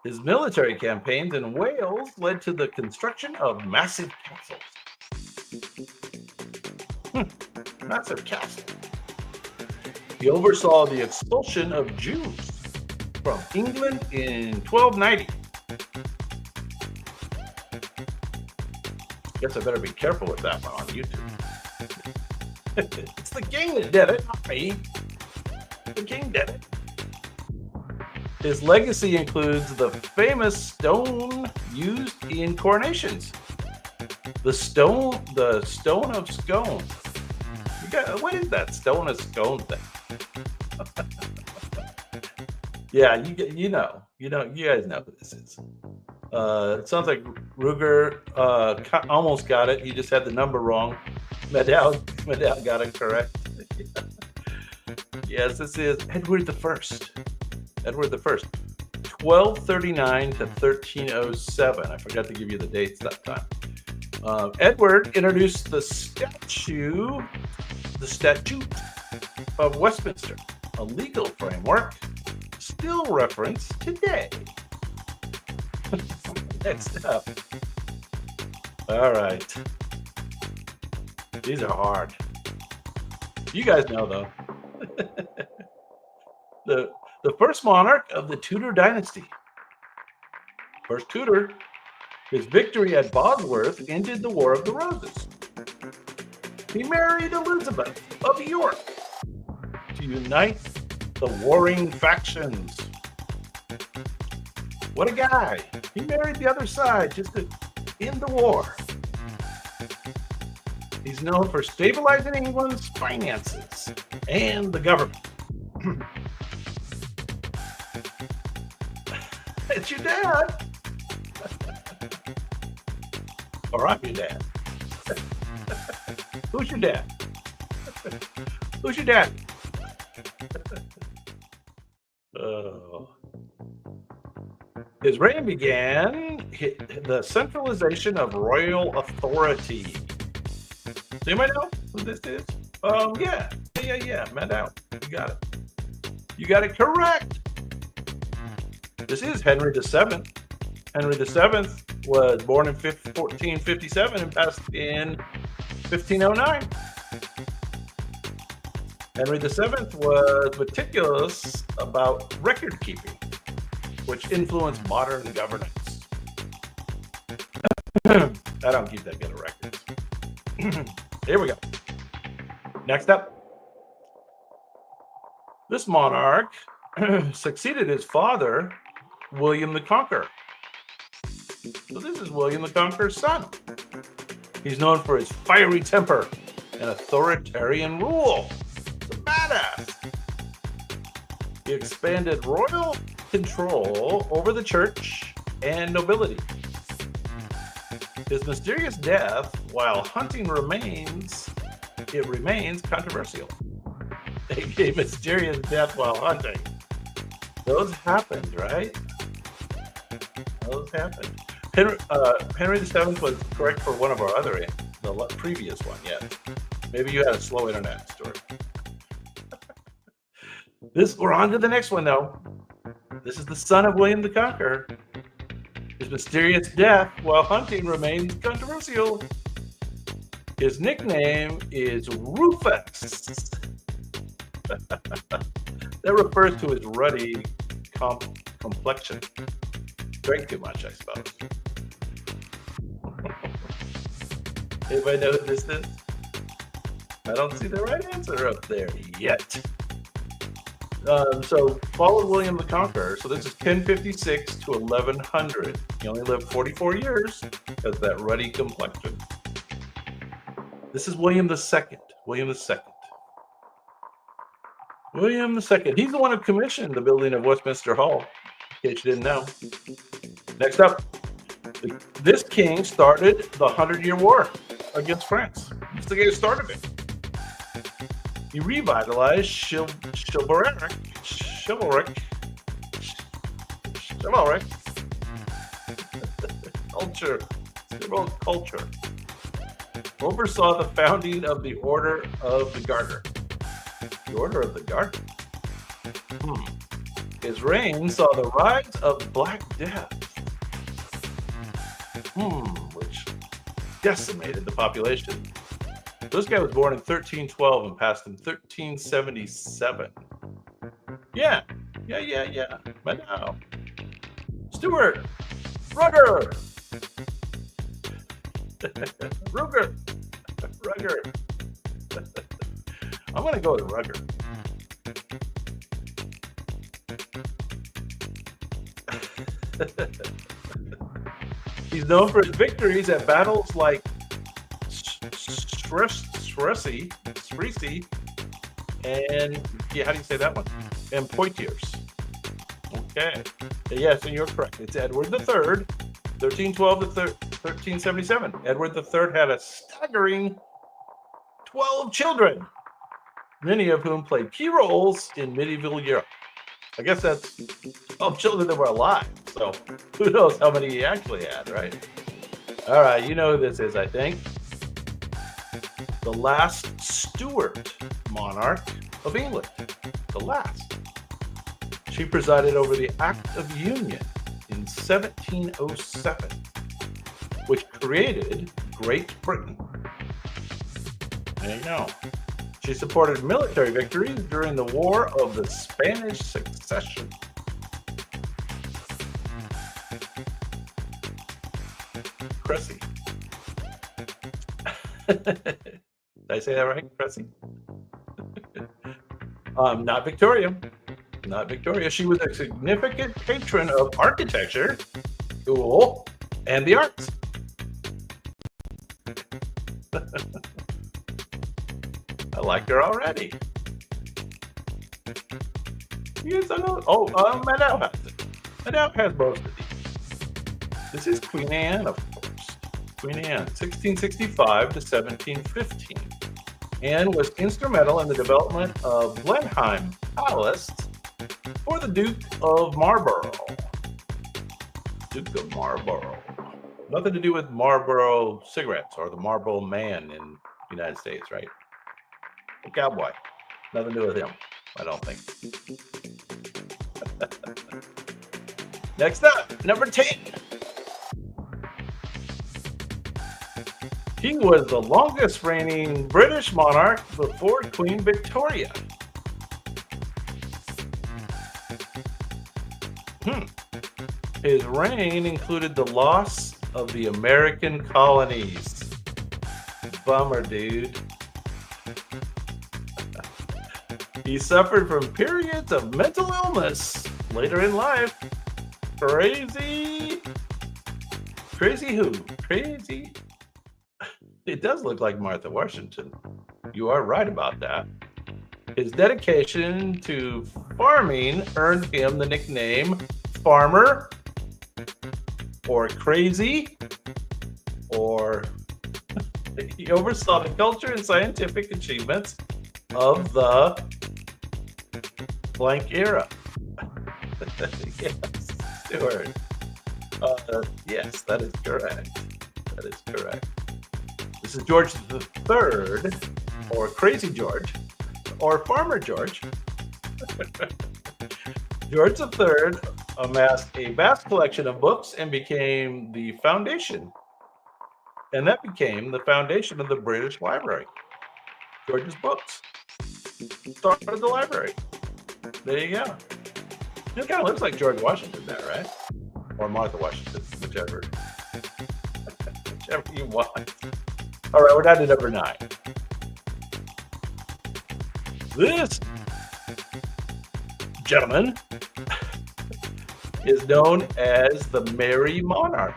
His military campaigns in Wales led to the construction of massive castles. Massive castle. He oversaw the expulsion of Jews from England in 1290. Guess I better be careful with that one on YouTube. It's the king that did it, not me. The king did it. His legacy includes the famous stone used in coronations. The stone of scone. What is that stone of scone thing? Yeah, you guys know what this is. It sounds like Ruger almost got it. He just had the number wrong. Medal got it correct. Yes, this is Edward the First. Edward the First, 1239 to 1307. I forgot to give you the dates that time. Edward introduced the Statute of Westminster, a legal framework still referenced today. Next up. All right. These are hard. You guys know, though. The first monarch of the Tudor dynasty. First Tudor, his victory at Bosworth ended the War of the Roses. He married Elizabeth of York to unite the warring factions. What a guy. He married the other side just to end the war. He's known for stabilizing England's finances and the government. It's your dad. Or I'm your dad. Who's your dad? Who's your dad? Oh. His reign began the centralization of royal authority. Does anybody know who this is? Yeah. Met out. You got it. You got it correct. This is Henry VII. Henry VII was born in 1457 and passed in 1509. Henry VII was meticulous about record keeping, which influenced modern governance. I don't keep that good of records. Here we go. Next up. This monarch succeeded his father, William the Conqueror. So this is William the Conqueror's son. He's known for his fiery temper and authoritarian rule. He's a badass. He expanded royal control over the church and nobility. His mysterious death while hunting remains controversial. A mysterious death while hunting. Those happened, right? Those happened. Henry VII was correct for one of our other, the previous one, yes. Maybe you had a slow internet story. We're on to the next one, though. This is the son of William the Conqueror. His mysterious death while hunting remains controversial. His nickname is Rufus. That refers to his ruddy complexion. Drank too much, I suppose. Anybody know who this is? I don't see the right answer up there yet. So followed William the Conqueror. So this is 1056 to 1100. He only lived 44 years because of that ruddy complexion. This is William II. William II. William II. He's the one who commissioned the building of Westminster Hall, in case you didn't know. Next up, this king started the 100-Year War against France. He's the guy who started it. He revitalized chivalric culture. Oversaw the founding of the Order of the Garter. The Order of the Garter. His reign saw the rise of Black Death, which decimated the population. This guy was born in 1312 and passed in 1377. Yeah. But now, Stuart, Rugger. I'm going to go with Rugger. He's known for his victories at battles like Shresi, and how do you say that one? And Poitiers. Okay. Yes, and you're correct. It's Edward III, 1312 to 1377. Edward III had a staggering 12 children, many of whom played key roles in medieval Europe. I guess that's 12 children that were alive. So who knows how many he actually had, right? All right, you know who this is, I think. The last Stuart monarch of England. The last. She presided over the Act of Union in 1707, which created Great Britain. There you go. She supported military victories during the War of the Spanish Succession. Cressy. Did I say that right? Cressy? Not Victoria. Not Victoria. She was a significant patron of architecture, school, and the arts. I like her already. Yes, I know. Oh, Madame has it. Madame has most of these. This is Queen Anne, of course. Queen Anne, 1665 to 1715. Anne was instrumental in the development of Blenheim Palace for the Duke of Marlborough. Duke of Marlborough. Nothing to do with Marlboro cigarettes or the Marlboro Man in the United States, right? The cowboy. Nothing to do with him, I don't think. Next up, number 10. He was the longest reigning British monarch before Queen Victoria. His reign included the loss of the American colonies. Bummer, dude. He suffered from periods of mental illness later in life. Crazy. Crazy who? Crazy. It does look like Martha Washington. You are right about that. His dedication to farming earned him the nickname Farmer, or Crazy, or he oversaw the culture and scientific achievements of the blank era. Yes, Stuart. Yes, that is correct. That is correct. This is George III, or Crazy George, or Farmer George. George III amassed a vast collection of books and became the foundation. And that became the foundation of the British Library. George's books started the library. There you go. It kind of looks like George Washington there, right? Or Martha Washington, whichever. Whichever you want. All right, we're down to number 9. This gentleman is known as the Merry Monarch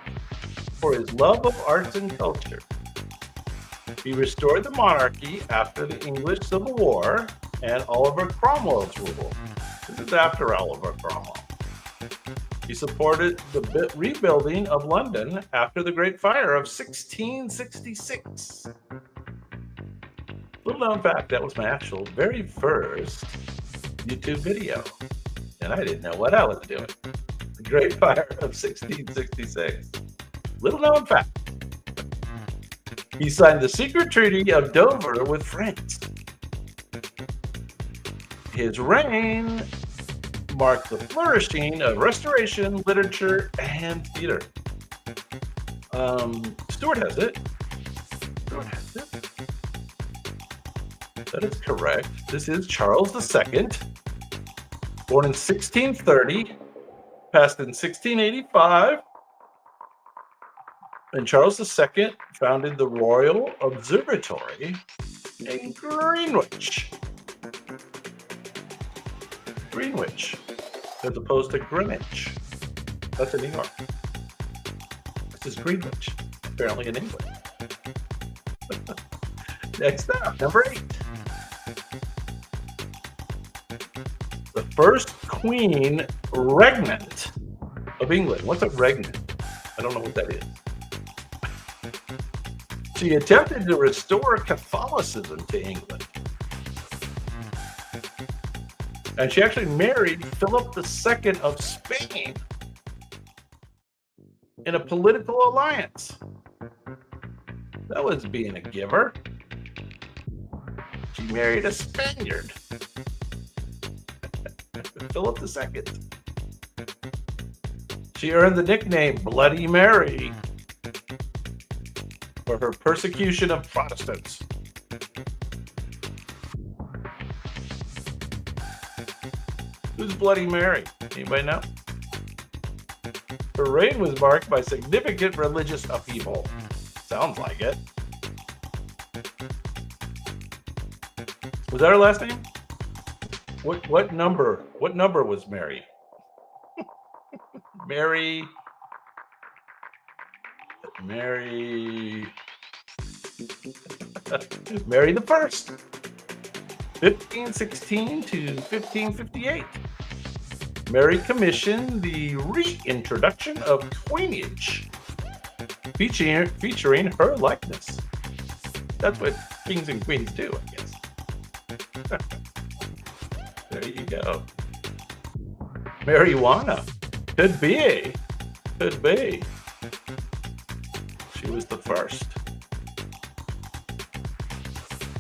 for his love of arts and culture. He restored the monarchy after the English Civil War and Oliver Cromwell's rule. This is after Oliver Cromwell. He supported the rebuilding of London after the Great Fire of 1666. Little known fact, that was my actual very first YouTube video. And I didn't know what I was doing. The Great Fire of 1666. Little known fact. He signed the secret treaty of Dover with France. His reign marked the flourishing of restoration, literature, and theater. Stuart has it. Stuart has it. That is correct. This is Charles II, born in 1630, passed in 1685. And Charles II founded the Royal Observatory in Greenwich. Greenwich, as opposed to Greenwich. That's in New York. This is Greenwich, apparently in England. Next up, number 8. The first Queen Regnant of England. What's a regnant? I don't know what that is. She attempted to restore Catholicism to England. And she actually married Philip II of Spain in a political alliance. That was being a giver. She married a Spaniard. Philip II. She earned the nickname Bloody Mary for her persecution of Protestants. Who's Bloody Mary? Anybody know? Her reign was marked by significant religious upheaval. Sounds like it. Was that her last name? What number? What number was Mary? Mary the First, 1516 to 1558. Mary commissioned the reintroduction of coinage featuring her likeness. That's what kings and queens do, I guess. There you go. Marijuana. Could be. She was the first.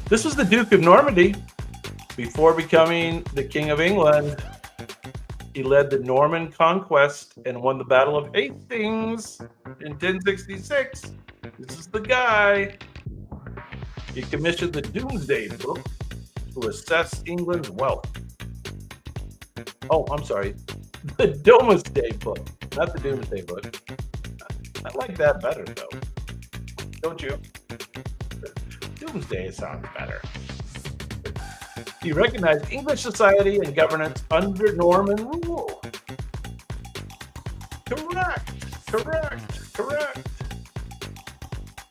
This was the Duke of Normandy. Before becoming the King of England, he led the Norman conquest and won the Battle of Hastings in 1066. This is the guy. He commissioned the Doomsday Book to assess England's wealth. Oh, I'm sorry. The Domesday Book, not the Doomsday Book. I like that better, though. Don't you? Doomsday sounds better. He recognized English society and governance under Norman rule. Correct.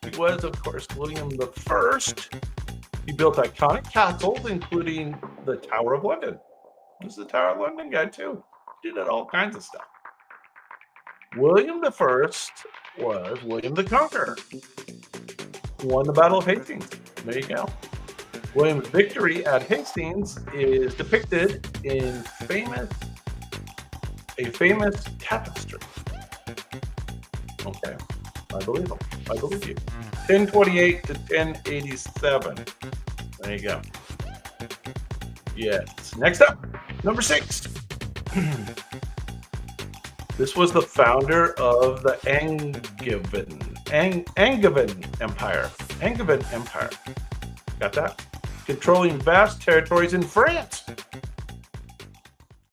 He was, of course, William the First. He built iconic castles, including the Tower of London. This is the Tower of London guy, too. Did all kinds of stuff. William the First was William the Conqueror. Won the Battle of Hastings. There you go. William's victory at Hastings is depicted in a famous tapestry. Okay, I believe him. I believe you. 1028 to 1087. There you go. Yes. Next up, number 6. This was the founder of the Angevin Empire. Angevin Empire. Got that? Controlling vast territories in France.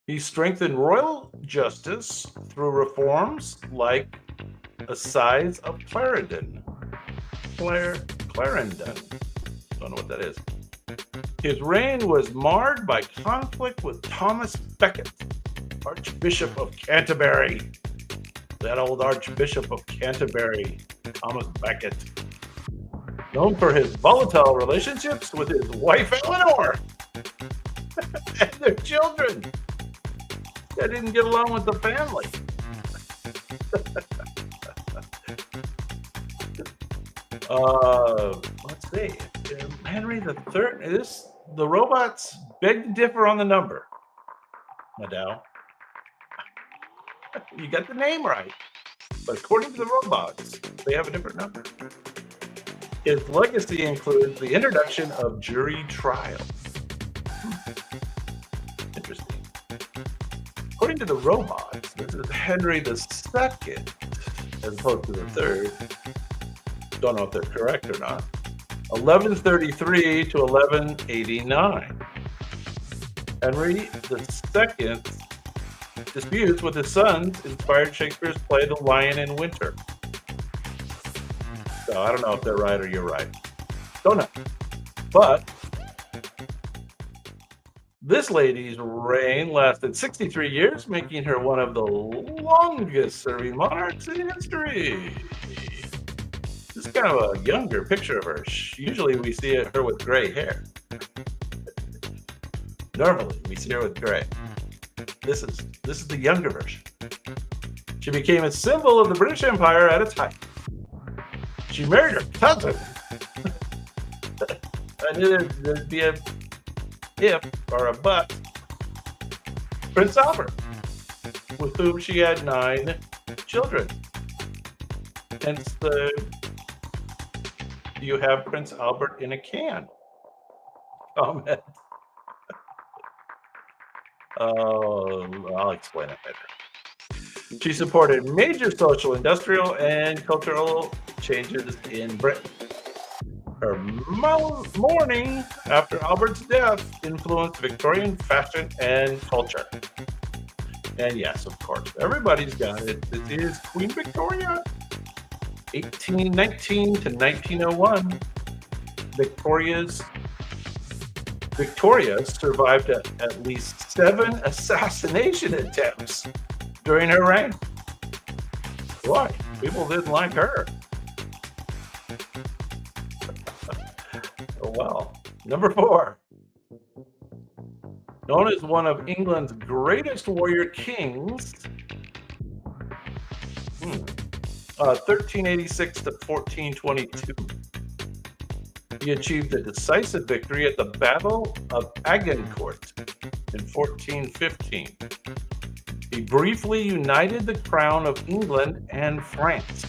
He strengthened royal justice through reforms like a size of Clarendon. Clarendon. Don't know what that is. His reign was marred by conflict with Thomas Becket, Archbishop of Canterbury. That old Archbishop of Canterbury, Thomas Becket. Known for his volatile relationships with his wife Eleanor and their children. They didn't get along with the family. Let's see. Henry III. The robots beg to differ on the number. Maddow. You got the name right. But according to the robots, they have a different number. His legacy includes the introduction of jury trial. Interesting. According to the robots, this is Henry II, as opposed to the third. Don't know if they're correct or not. 1133 to 1189. Henry II disputes with his sons inspired Shakespeare's play The Lion in Winter. So I don't know if they're right or you're right. Don't know. But this lady's reign lasted 63 years, making her one of the longest serving monarchs in history. This is kind of a younger picture of her. Usually we see her with gray hair. Normally we see her with gray. This is the younger version. She became a symbol of the British Empire at its height. She married her cousin. I knew there'd be a if or a but. Prince Albert, with whom she had 9 children. Hence you have Prince Albert in a can. Comment. I'll explain it later. She supported major social, industrial, and cultural changes in Britain. Her mourning after Albert's death influenced Victorian fashion and culture. And yes, of course, everybody's got it. This is Queen Victoria, 1819 to 1901. Victoria survived at least 7 assassination attempts during her reign. Boy, people didn't like her. Oh well. Number 4. Known as one of England's greatest warrior kings, 1386 to 1422. He achieved a decisive victory at the Battle of Agincourt in 1415. He briefly united the crown of England and France.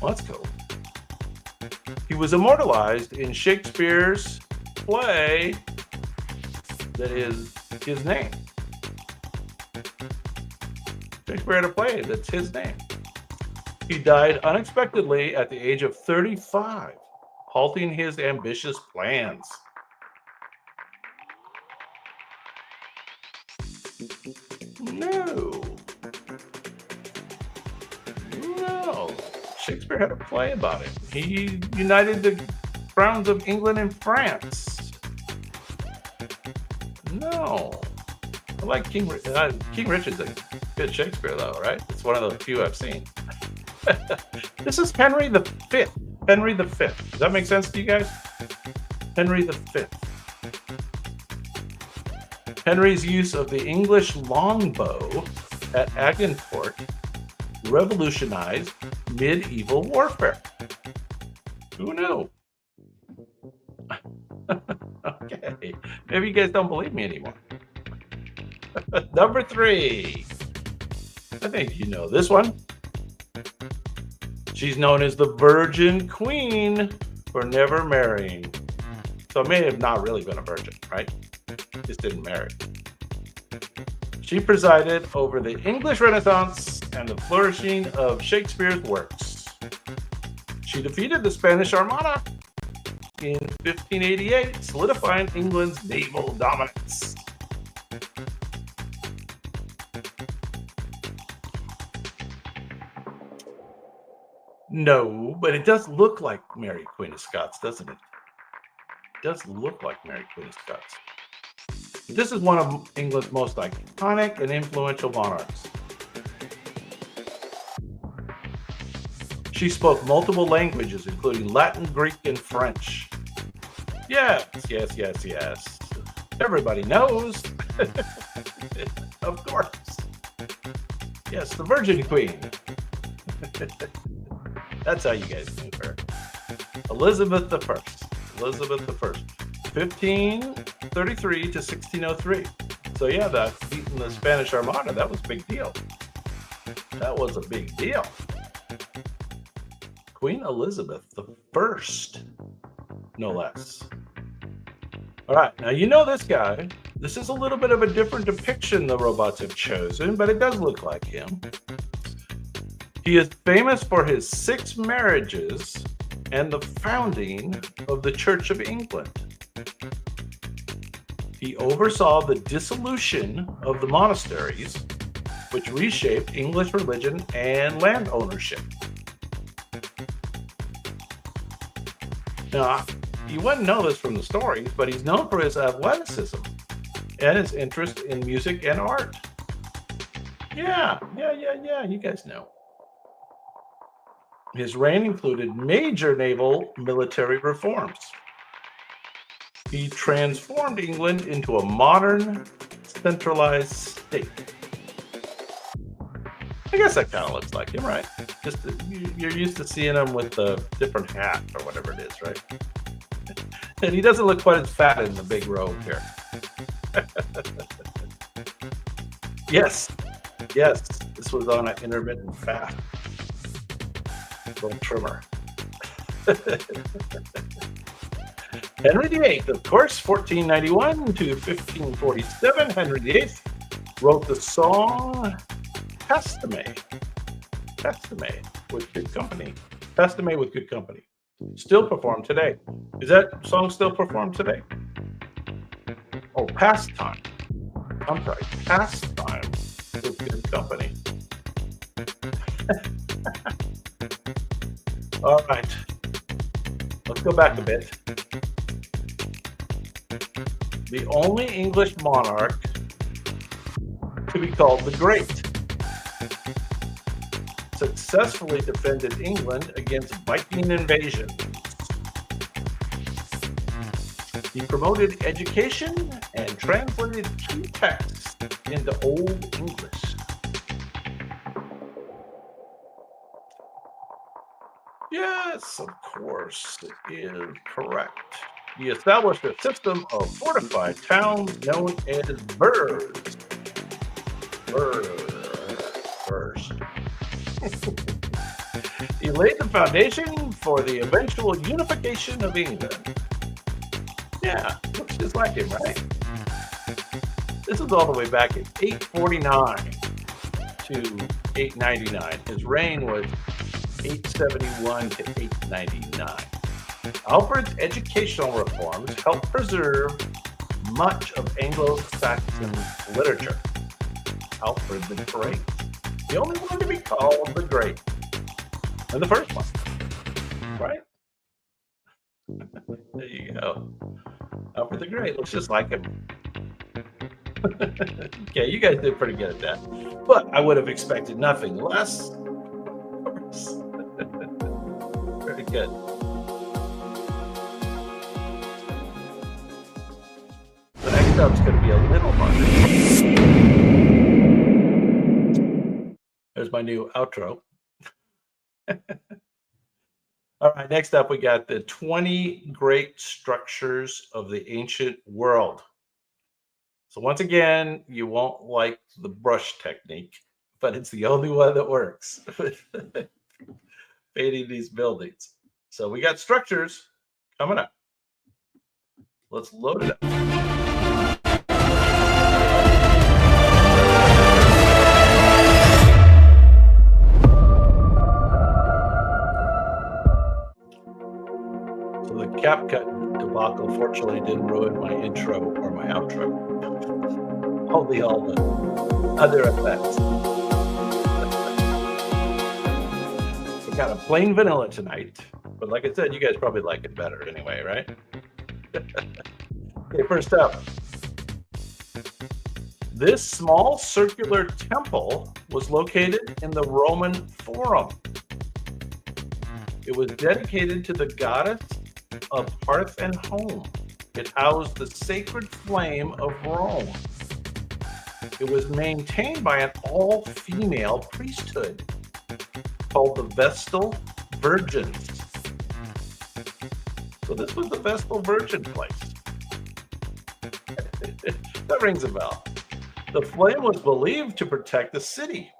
Well, that's cool. He was immortalized in Shakespeare's play that is his name. Shakespeare had a play that's his name. He died unexpectedly at the age of 35, halting his ambitious plans. No. Shakespeare had a play about it. He united the crowns of England and France. No. I like King Richard's a good Shakespeare, though, right? It's one of the few I've seen. This is Henry V. Henry V. Does that make sense to you guys? Henry V. Henry's use of the English longbow at Agincourt revolutionized medieval warfare. Who knew? Okay, maybe you guys don't believe me anymore. Number 3. I think you know this one. She's known as the Virgin Queen for never marrying. So may have not really been a virgin, right? Just didn't marry. She presided over the English Renaissance and the flourishing of Shakespeare's works. She defeated the Spanish Armada in 1588, solidifying England's naval dominance. No, but it does look like Mary, Queen of Scots, doesn't it? It does look like Mary, Queen of Scots. This is one of England's most iconic and influential monarchs. She spoke multiple languages, including Latin, Greek, and French. Yes. Everybody knows. Of course. Yes, the Virgin Queen. That's how you guys knew her. Elizabeth I. 1533 to 1603. So yeah, that beating the Spanish Armada, that was a big deal. That was a big deal. Queen Elizabeth I, no less. All right, now you know this guy. This is a little bit of a different depiction the robots have chosen, but it does look like him. He is famous for his 6 marriages and the founding of the Church of England. He oversaw the dissolution of the monasteries, which reshaped English religion and land ownership. Now, you wouldn't know this from the stories, but he's known for his athleticism and his interest in music and art. Yeah, you guys know. His reign included major naval military reforms. He transformed England into a modern, centralized state. I guess that kind of looks like him, right? Just you're used to seeing him with the different hat or whatever it is, right? And he doesn't look quite as fat in the big robe here. Yes, this was on an intermittent fast. Little trimmer. Henry VIII, of course, 1491 to 1547. Henry VIII wrote the song Testame with Good Company. Testame with Good Company. Still performed today. Is that song still performed today? Oh, Pastime. I'm sorry, Pastime with Good Company. All right, let's go back a bit. The only English monarch to be called the Great successfully defended England against Viking invasion. He promoted education and translated key texts into Old English. Yes, of course, it is correct. He established a system of fortified towns known as burhs. Burhs. He laid the foundation for the eventual unification of England. Yeah, looks just like him, right? This is all the way back in 849 to 899. His reign was 871 to 899. Alfred's educational reforms helped preserve much of Anglo-Saxon literature. Alfred the Great, the only one to be called the Great, and the first one, right? There you go. Alfred the Great looks just like him. Okay, you guys did pretty good at that, but I would have expected nothing less. Of course. Very good. The next up's going to be a little harder. There's my new outro. All right, next up we got the 20 great structures of the ancient world. So once again, you won't like the brush technique, but it's the only one that works with painting these buildings. So we got structures coming up. Let's load it up. So the CapCut debacle fortunately didn't ruin my intro or my outro. Only all the other effects. We got a plain vanilla tonight, but like I said, you guys probably like it better anyway, right? Okay, first up. This small circular temple was located in the Roman Forum. It was dedicated to the goddess of hearth and home. It housed the sacred flame of Rome. It was maintained by an all-female priesthood called the Vestal Virgins. So this was the Vestal Virgin place. That rings a bell. The flame was believed to protect the city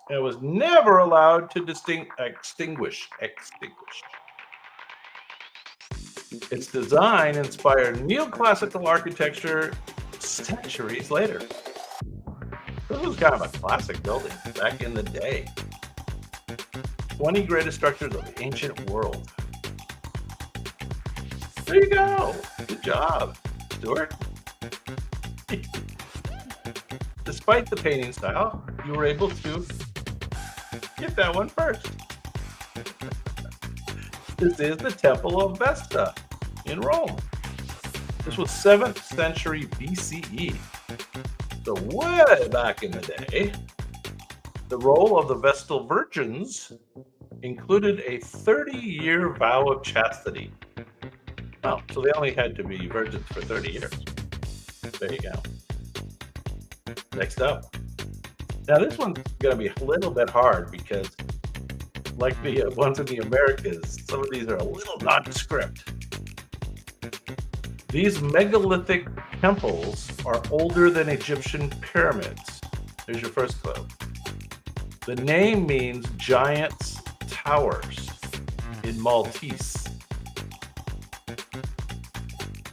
and was never allowed to extinguish. Its design inspired neoclassical architecture centuries later. This was kind of a classic building back in the day. 20 greatest structures of the ancient world. There you go. Good job, Stuart. Despite the painting style, you were able to get that one first. This is the Temple of Vesta in Rome. This was 7th century BCE. So way back in the day, the role of the Vestal Virgins included a 30-year vow of chastity. Oh, so they only had to be virgins for 30 years. There you go. Next up. Now this one's going to be a little bit hard because like the ones in the Americas, some of these are a little nondescript. These megalithic temples are older than Egyptian pyramids. Here's your first clue. The name means giant's towers in Maltese.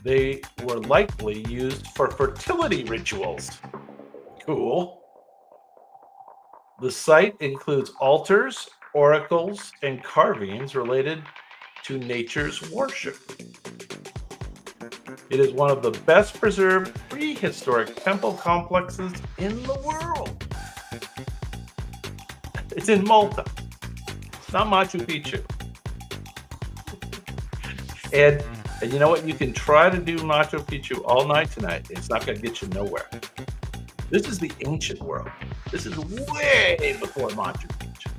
They were likely used for fertility rituals. Cool. The site includes altars, oracles, and carvings related to nature's worship. It is one of the best preserved prehistoric temple complexes in the world. It's in Malta. It's not Machu Picchu. And you know what? You can try to do Machu Picchu all night tonight. It's not going to get you nowhere. This is the ancient world. This is way before Machu Picchu.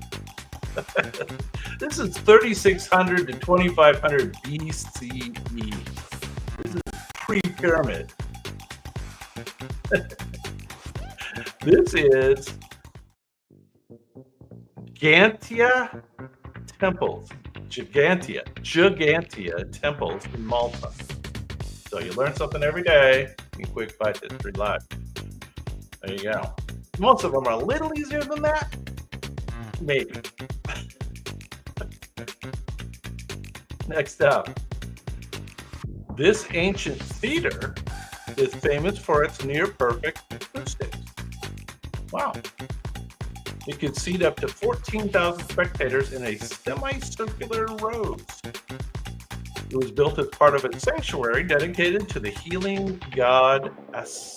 This is 3600 to 2500 BCE. This is pre-pyramid. This is Gigantia temples. Gigantia temples in Malta. So you learn something every day in Quick Bite History Live. There you go. Most of them are a little easier than that. Maybe. Next up. This ancient theater is famous for its near-perfect acoustics. Wow. It could seat up to 14,000 spectators in a semicircular rows. It was built as part of a sanctuary dedicated to the healing god Asclepius.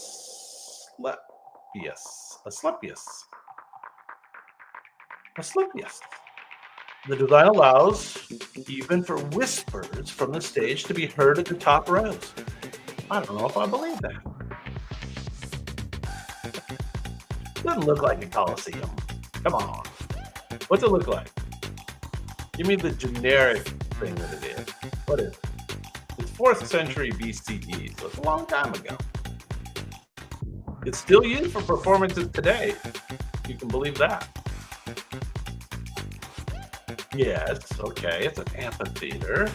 The design allows even for whispers from the stage to be heard at the top rows. I don't know if I believe that. Doesn't look like a Colosseum. Come on. What's it look like? Give me the generic thing that it is. What is it? It's 4th century BCE, so it's a long time ago. It's still used for performances today. You can believe that. Yes, okay, it's an amphitheater.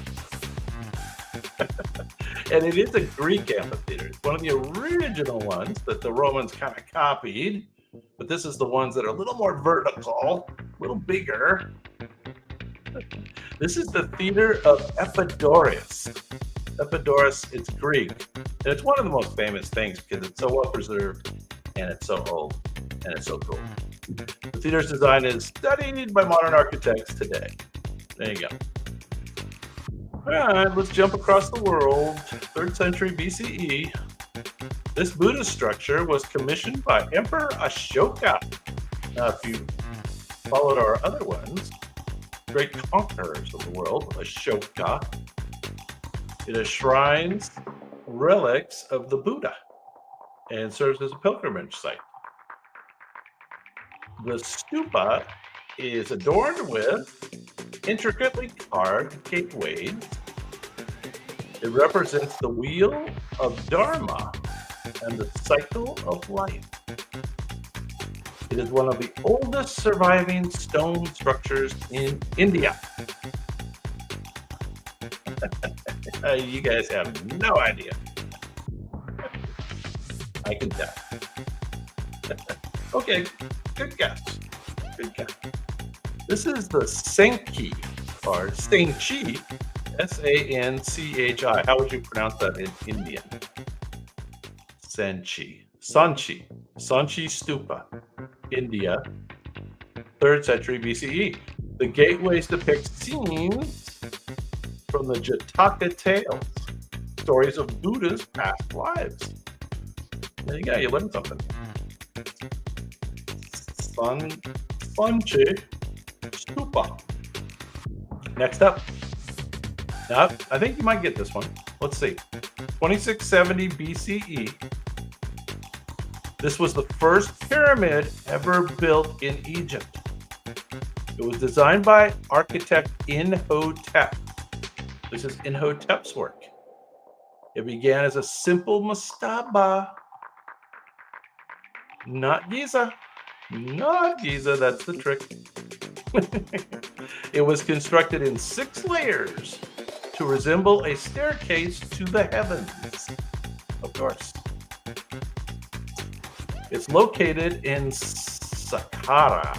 And it is a Greek amphitheater. It's one of the original ones that the Romans kind of copied. But this is the ones that are a little more vertical, a little bigger. This is the Theater of Epidaurus. Epidaurus, it's Greek. And it's one of the most famous things because it's so well preserved and it's so old and it's so cool. The theater's design is studied by modern architects today. There you go. All right, let's jump across the world. 3rd century BCE. This Buddhist structure was commissioned by Emperor Ashoka. Now, if you followed our other ones, great conquerors of the world, Ashoka, it enshrines relics of the Buddha and serves as a pilgrimage site. The stupa is adorned with intricately carved gateways. It represents the wheel of Dharma and the cycle of life. It is one of the oldest surviving stone structures in India. You guys have no idea. I can tell. Okay, good guess. Good guess. This is the Senchi, or Sanchi, Sanchi. How would you pronounce that in Indian? Sanchi Stupa, India, 3rd century BCE. The gateways depict scenes from the Jataka tales, stories of Buddha's past lives. There you go, you learned something. Sanchi Stupa. Next up. Now, I think you might get this one. Let's see. 2670 BCE. This was the first pyramid ever built in Egypt. It was designed by architect Imhotep. This is Imhotep's work. It began as a simple mastaba. Not Giza. Not Giza, that's the trick. It was constructed in 6 layers to resemble a staircase to the heavens. Of course. It's located in Saqqara.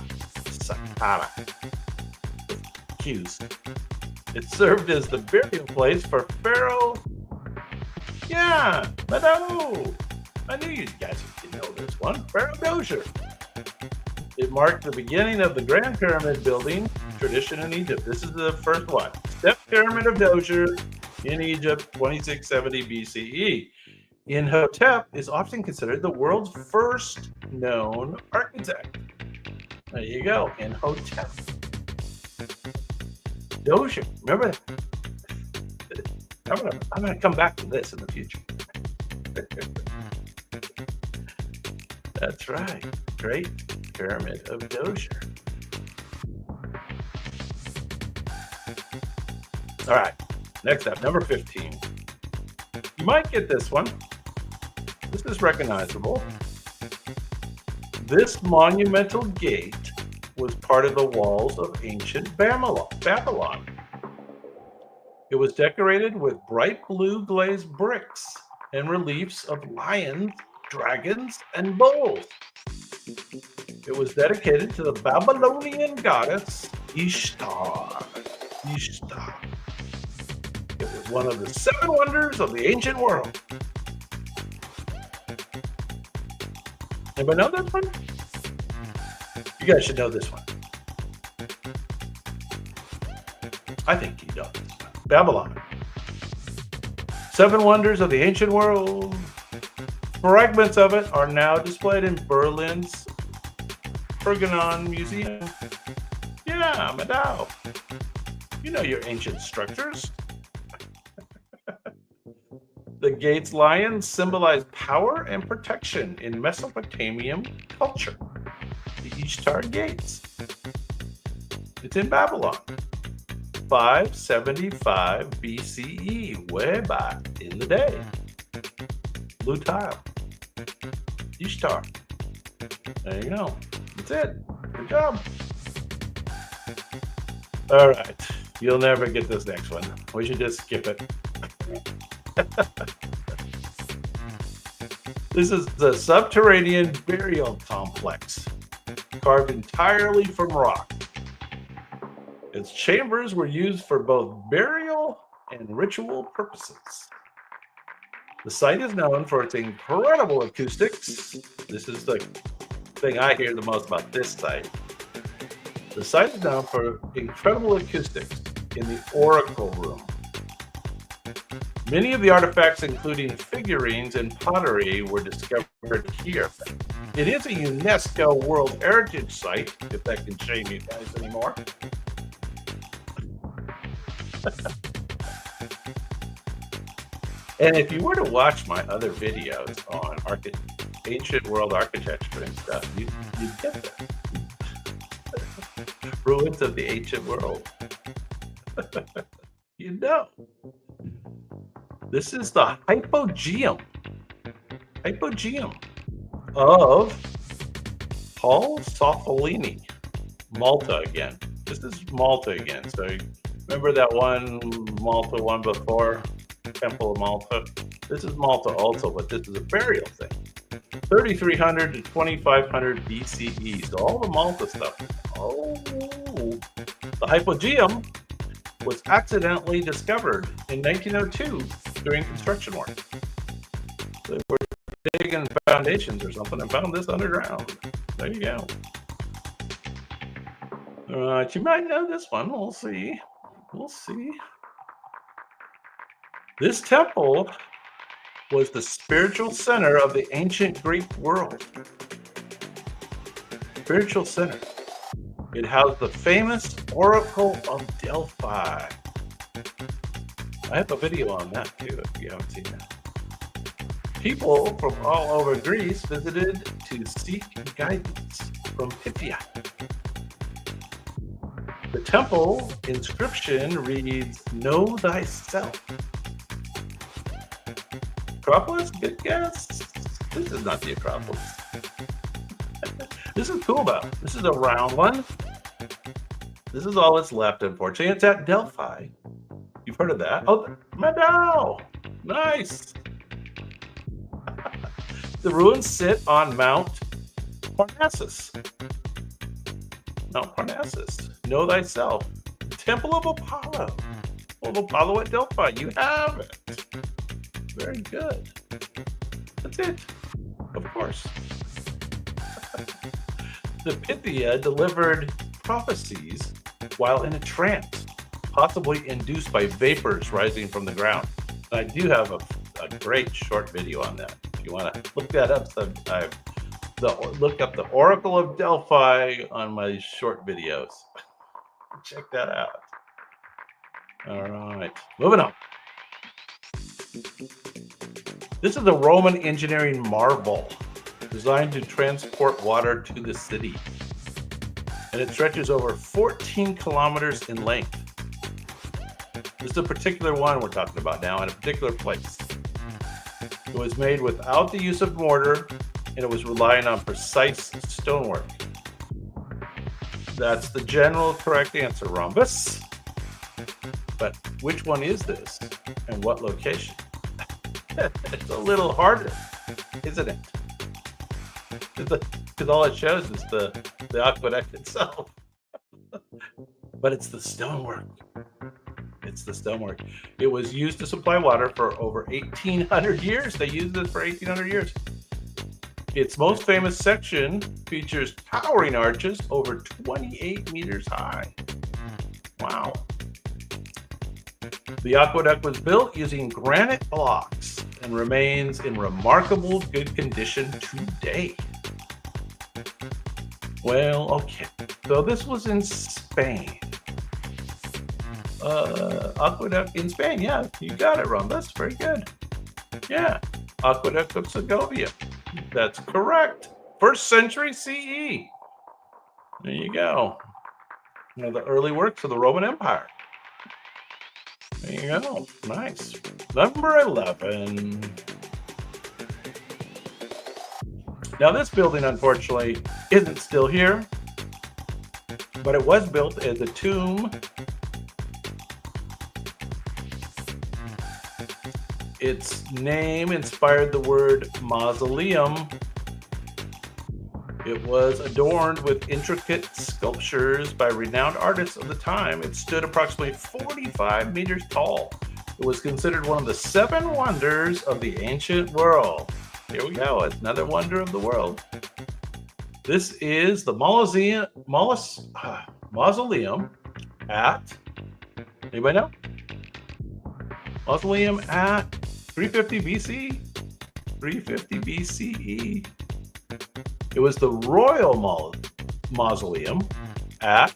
Q's. It served as the burial place for Pharaoh. Yeah, Madame. I knew you guys didn't know this one. Pharaoh Djoser. It marked the beginning of the Grand Pyramid building tradition in Egypt. This is the first one. Step Pyramid of Djoser in Egypt, 2670 BCE. Imhotep is often considered the world's first known architect. There you go, Imhotep. Djoser, remember? I'm gonna come back to this in the future. That's right, Great Pyramid of Djoser. All right, next up, number 15. You might get this one. This is recognizable. This monumental gate was part of the walls of ancient Babylon. It was decorated with bright blue glazed bricks and reliefs of lions, dragons, and bulls. It was dedicated to the Babylonian goddess Ishtar. It was one of the 7 wonders of the ancient world. Anybody know this one? You guys should know this one. I think you know this one. Babylon. 7 wonders of the ancient world. Fragments of it are now displayed in Berlin's Pergamon Museum. Yeah, Madao. You know your ancient structures. The gate's lions symbolize power and protection in Mesopotamian culture. The Ishtar Gates. It's in Babylon. 575 BCE, way back in the day. Blue tile. Ishtar. There you go. That's it. Good job. All right. You'll never get this next one. We should just skip it. This is the subterranean burial complex, carved entirely from rock. Its chambers were used for both burial and ritual purposes. The site is known for its incredible acoustics. This is the thing I hear the most about this site. The site is known for incredible acoustics in the Oracle Room. Many of the artifacts, including figurines and pottery, were discovered here. It is a UNESCO World Heritage Site, if that can shame you guys anymore. And if you were to watch my other videos on ancient world architecture and stuff, you'd get that. Ruins of the ancient world. You know. This is the hypogeum of Paul Sofolini, Malta again. This is Malta again. So remember that one Malta one before, Temple of Malta? This is Malta also, but this is a burial thing. 3300 to 2500 BCE. So all the Malta stuff. Oh, the hypogeum was accidentally discovered in 1902 during construction work. They were digging foundations or something and found this underground. There you go. All right, you might know this one. We'll see. This temple was the spiritual center of the ancient Greek world. Spiritual center. It housed the famous Oracle of Delphi. I have a video on that too, if you haven't seen that. People from all over Greece visited to seek guidance from Pythia. The temple inscription reads, "Know thyself." Acropolis? Good guess. This is not the Acropolis. This is cool though. This is a round one. This is all that's left, unfortunately. It's at Delphi. You've heard of that? Oh, Madao! Nice! The ruins sit on Mount Parnassus. Mount Parnassus. Know thyself. Temple of Apollo. Of Apollo at Delphi. You have it. Very good. That's it. Of course. The Pythia delivered prophecies while in a trance, possibly induced by vapors rising from the ground. And I do have a great short video on that. If you want to look that up, look up the Oracle of Delphi on my short videos. Check that out. All right, moving on. This is a Roman engineering marvel designed to transport water to the city. And it stretches over 14 kilometers in length. This is a particular one we're talking about now in a particular place. It was made without the use of mortar, and it was relying on precise stonework. That's the general correct answer, Rhombus. But which one is this, and what location? It's a little harder, isn't it? Because all it shows is the aqueduct itself. But it's the stonework. It's the stonework. It was used to supply water for over 1,800 years. They used it for 1,800 years. Its most famous section features towering arches over 28 meters high. Wow. The aqueduct was built using granite blocks and remains in remarkable good condition today. Well, okay. So this was in Spain. Aqueduct in Spain. Yeah, you got it, Ron. That's very good. Yeah. Aqueduct of Segovia. That's correct. 1st century CE. There you go. One of the early works of the Roman Empire. There you go. Nice. Number 11. Now this building, unfortunately, isn't still here, but it was built as a tomb. Its name inspired the word mausoleum. It was adorned with intricate sculptures by renowned artists of the time. It stood approximately 45 meters tall. It was considered one of the 7 wonders of the ancient world. Here we go, another wonder of the world. This is the mausoleum at, anybody know? Mausoleum at 350 BC, 350 BCE. It was the royal mausoleum at,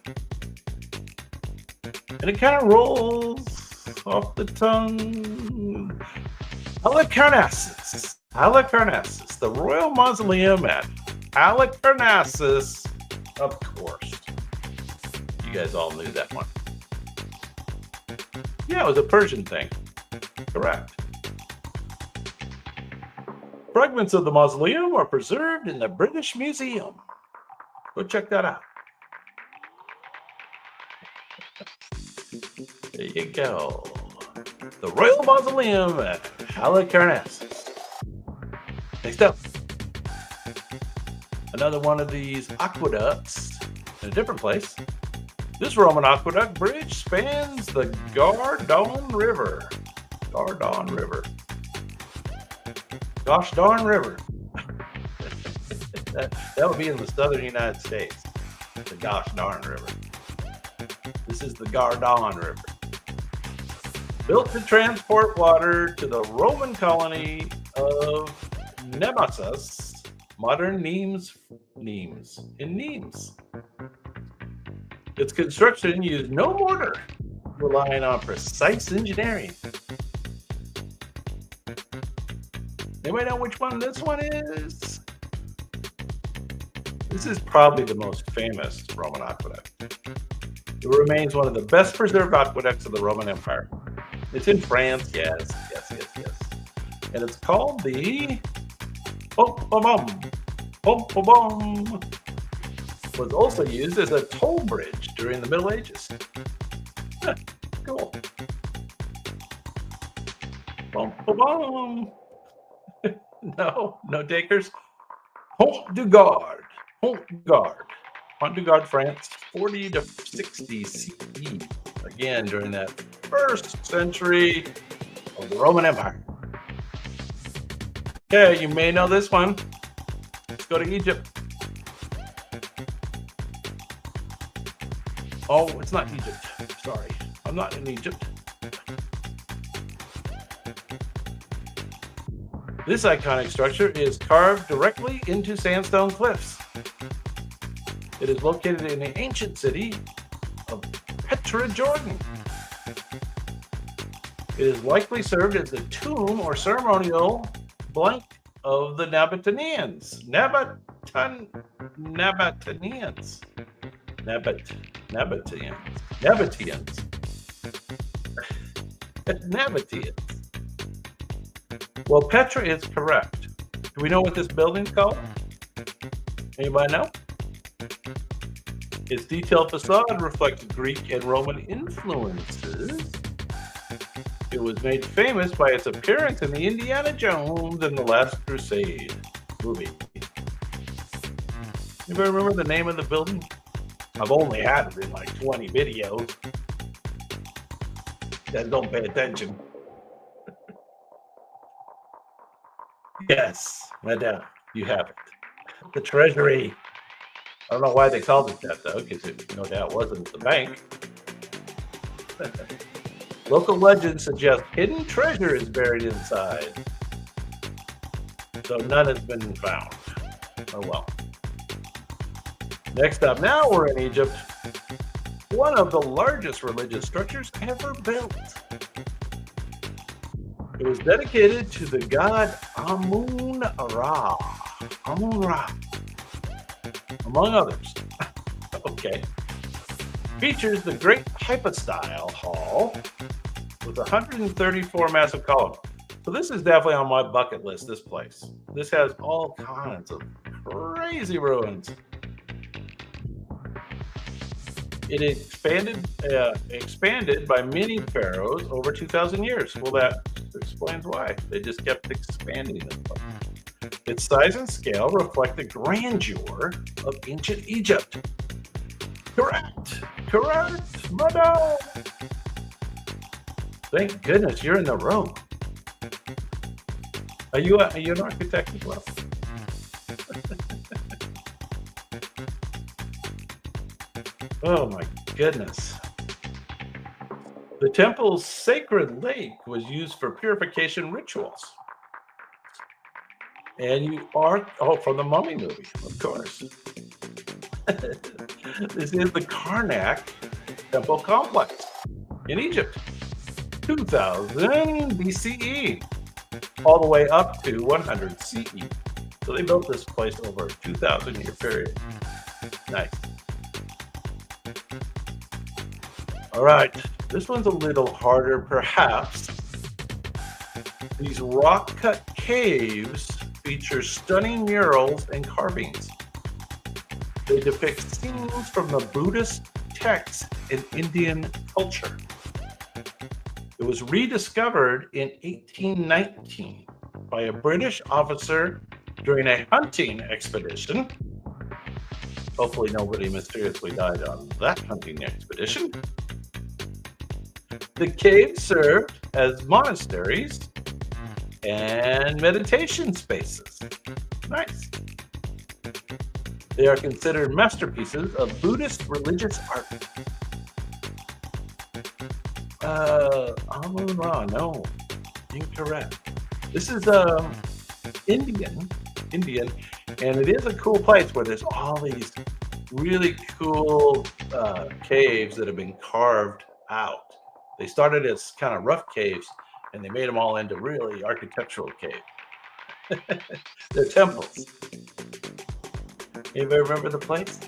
and it kind of rolls off the tongue, Halicarnassus. Halicarnassus, the royal mausoleum at Halicarnassus, of course. You guys all knew that one. Yeah, it was a Persian thing. Correct. Fragments of the mausoleum are preserved in the British Museum. Go check that out. There you go. The Royal Mausoleum at Halicarnassus. Next up, another one of these aqueducts in a different place. This Roman aqueduct bridge spans the Gardon River. Gardon River. Gosh darn river. that would be in the southern United States. The gosh darn river. This is the Gardon River. Built to transport water to the Roman colony of Nemesis, modern Nimes. Its construction used no mortar, relying on precise engineering. Anybody know which one this one is? This is probably the most famous Roman aqueduct. It remains one of the best preserved aqueducts of the Roman Empire. It's in France, yes. And it's called the Pom-Pom-Pom. Was also used as a toll bridge during the Middle Ages. Cool. Pom-Pom-Pom. No takers. Pont du Gard, France, 40 to 60 CE. Again, during that 1st century of the Roman Empire. Okay, you may know this one. Let's go to Egypt. Oh, it's not Egypt. Sorry, I'm not in Egypt. This iconic structure is carved directly into sandstone cliffs. It is located in the ancient city of Petra, Jordan. It is likely served as the tomb or ceremonial blank of the Nabateans. Nabateans. Nabateans. Well, Petra is correct. Do we know what this building's called? Anybody know? Its detailed facade reflects Greek and Roman influences. It was made famous by its appearance in the Indiana Jones and the Last Crusade movie. Anybody remember the name of the building? I've only had it in like 20 videos. Then don't pay attention. Yes, madame, you have it. The Treasury. I don't know why they called it that, though, because it no doubt wasn't the bank. Local legends suggest hidden treasure is buried inside. So none has been found. Oh well. Next up, now we're in Egypt. One of the largest religious structures ever built. It was dedicated to the god Amun-Ra. Amun-Ra. Among others. Okay. Features the Great Hypostyle Hall with 134 massive columns. So this is definitely on my bucket list, this place. This has all kinds of crazy ruins. It expanded by many pharaohs over 2,000 years. Well, that explains why. They just kept expanding this place. Its size and scale reflect the grandeur of ancient Egypt. Correct, madam. Thank goodness you're in the room. Are you an architect as well? Oh my goodness. The temple's sacred lake was used for purification rituals. And you are, from the Mummy movie, of course. This is the Karnak Temple Complex in Egypt, 2000 BCE, all the way up to 100 CE. So they built this place over a 2,000-year period. Nice. All right, this one's a little harder, perhaps. These rock-cut caves feature stunning murals and carvings. They depict scenes from the Buddhist texts in Indian culture. It was rediscovered in 1819 by a British officer during a hunting expedition. Hopefully nobody mysteriously died on that hunting expedition. The caves served as monasteries and meditation spaces. Nice. They are considered masterpieces of Buddhist religious art. Amun-Ra, no, incorrect. This is Indian, and it is a cool place where there's all these really cool caves that have been carved out. They started as kind of rough caves, and they made them all into really architectural caves. They're temples. Anybody remember the place?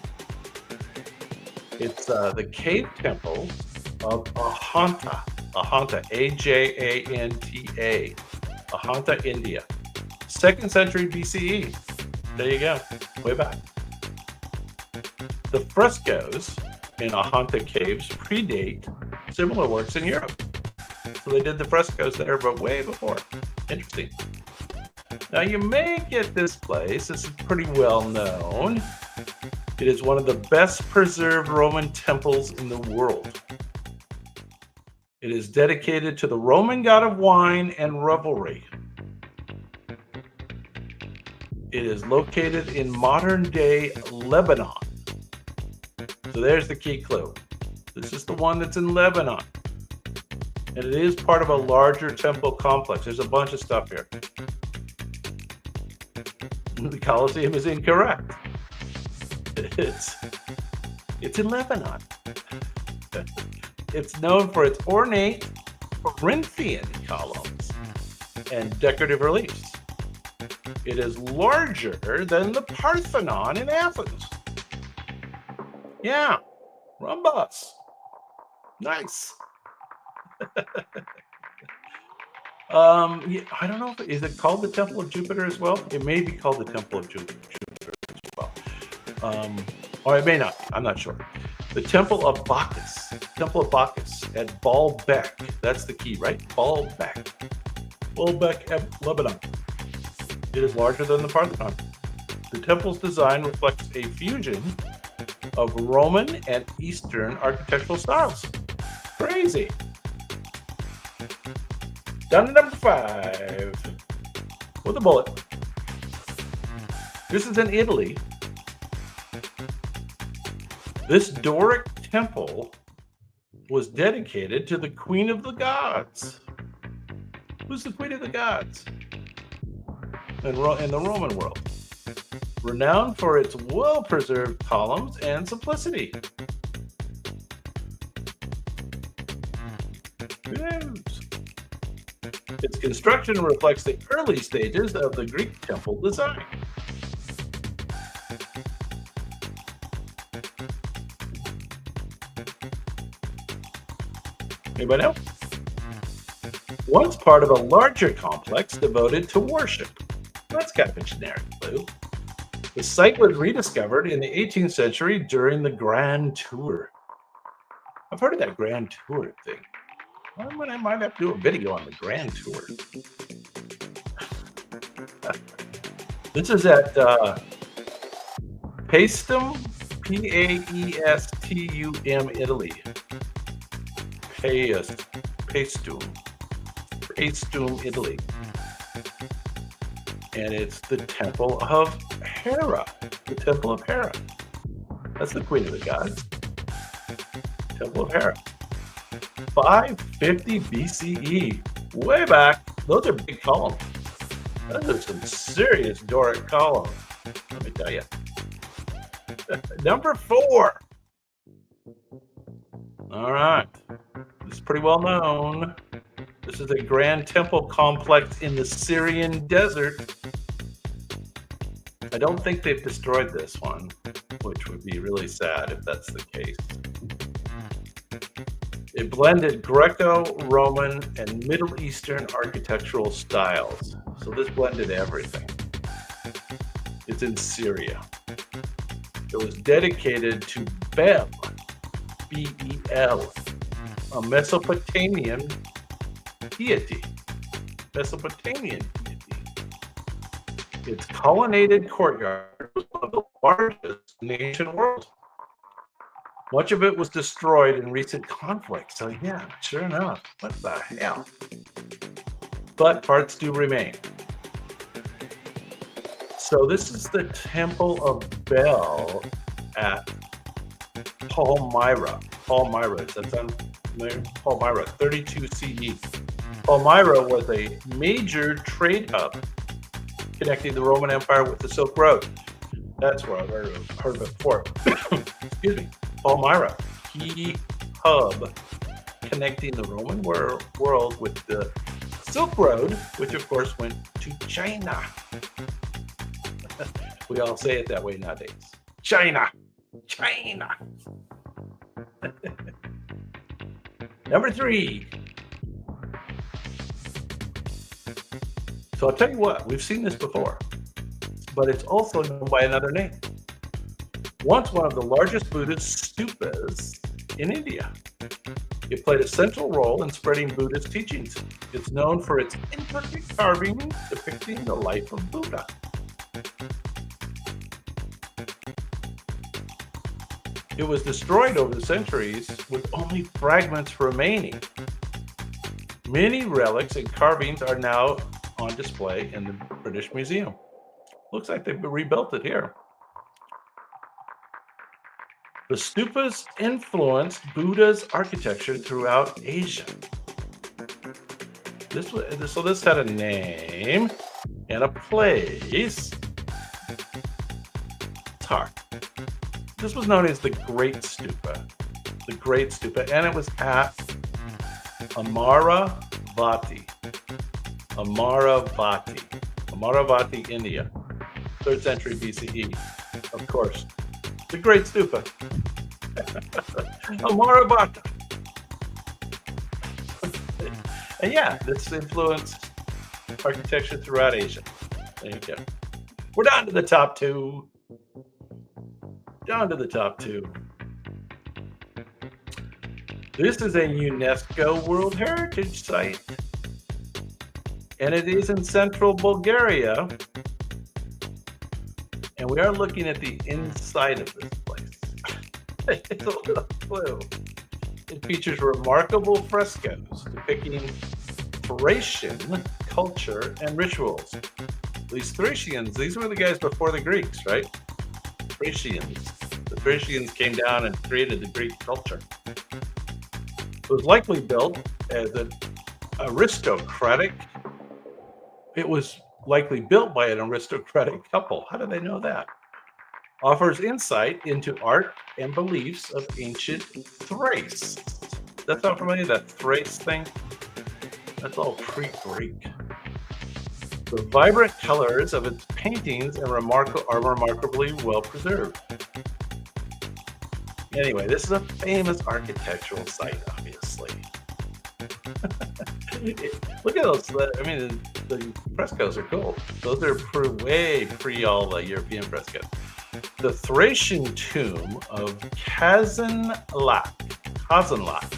It's the cave temple of Ajanta, A-J-A-N-T-A, Ajanta, India. 2nd century BCE. There you go, way back. The frescoes in Ajanta caves predate similar works in Europe. So they did the frescoes there, but way before. Interesting. Now you may get this place. This is pretty well known. It is one of the best preserved Roman temples in the world. It is dedicated to the Roman god of wine and revelry. It is located in modern-day Lebanon. So there's the key clue. This is the one that's in Lebanon. And it is part of a larger temple complex. There's a bunch of stuff here. The Colosseum is incorrect. It's in Lebanon. It's known for its ornate Corinthian columns and decorative reliefs. It is larger than the Parthenon in Athens. Yeah, Rumbus. Nice. Yeah, I don't know is it called the Temple of Jupiter as well? It may be called the Temple of Jupiter as well. Or it may not. I'm not sure. The Temple of Bacchus. Temple of Bacchus at Baalbek. That's the key, right? Baalbek. Baalbek at Lebanon. It is larger than the Parthenon. The temple's design reflects a fusion of Roman and Eastern architectural styles. Crazy. Down to number 5 with a bullet. This is in Italy. This Doric temple was dedicated to the Queen of the Gods. Who's the Queen of the Gods? In the Roman world. Renowned for its well-preserved columns and simplicity. Its construction reflects the early stages of the Greek temple design. Anybody else? Once part of a larger complex devoted to worship. That's kind of a generic clue. The site was rediscovered in the 18th century during the Grand Tour. I've heard of that Grand Tour thing. I might have to do a video on the Grand Tour. This is at Paestum, Paestum, Italy. Paestum, Italy. And it's the Temple of Hera. The Temple of Hera. That's the Queen of the Gods. Temple of Hera. 550 BCE. Way back. Those are big columns. Those are some serious Doric columns. Let me tell you. Number 4. All right. This is pretty well known. This is a grand temple complex in the Syrian desert. I don't think they've destroyed this one, which would be really sad if that's the case. It blended Greco-Roman and Middle Eastern architectural styles. So this blended everything. It's in Syria. It was dedicated to Bel, B-E-L, a Mesopotamian deity. Mesopotamian deity. Its colonnaded courtyard was one of the largest in the ancient world. Much of it was destroyed in recent conflict. So yeah, sure enough. What the hell? But parts do remain. So this is the Temple of Bel at Palmyra. Palmyra, does that sound familiar? Palmyra, 32 CE. Palmyra was a major trade hub connecting the Roman Empire with the Silk Road. That's where I've heard of it before. Excuse me. Palmyra, key hub connecting the Roman world with the Silk Road, which of course went to China. We all say it that way nowadays. China. China. Number 3. So I'll tell you what, we've seen this before, but it's also known by another name. Once one of the largest Buddhist stupas in India. It played a central role in spreading Buddhist teachings. It's known for its intricate carvings depicting the life of Buddha. It was destroyed over the centuries with only fragments remaining. Many relics and carvings are now on display in the British Museum. Looks like they've rebuilt it here. The stupas influenced Buddha's architecture throughout Asia. This had a name and a place. It's hard. This was known as the Great Stupa. The Great Stupa, and it was at Amaravati, India, 3rd century BCE. Of course, the Great Stupa, Amaravati. And yeah, this influenced architecture throughout Asia. There you go. We're down to the top two. This is a UNESCO World Heritage Site, and it is in central Bulgaria. And we are looking at the inside of this place. It's a little clue. It features remarkable frescoes depicting Thracian culture and rituals. These Thracians, these were the guys before the Greeks, right? Thracians. The Thracians came down and created the Greek culture. It was likely built as an aristocratic. It was likely built by an aristocratic couple. How do they know that? Offers insight into art and beliefs of ancient Thrace. That's not familiar, that Thrace thing? That's all pre-Greek. The vibrant colors of its paintings are remarkably well preserved. Anyway, this is a famous architectural site, obviously. Look at those. I mean, the frescoes are cool. Those are way pre all the European frescoes. The Thracian tomb of Kazanlak, Kazanlak,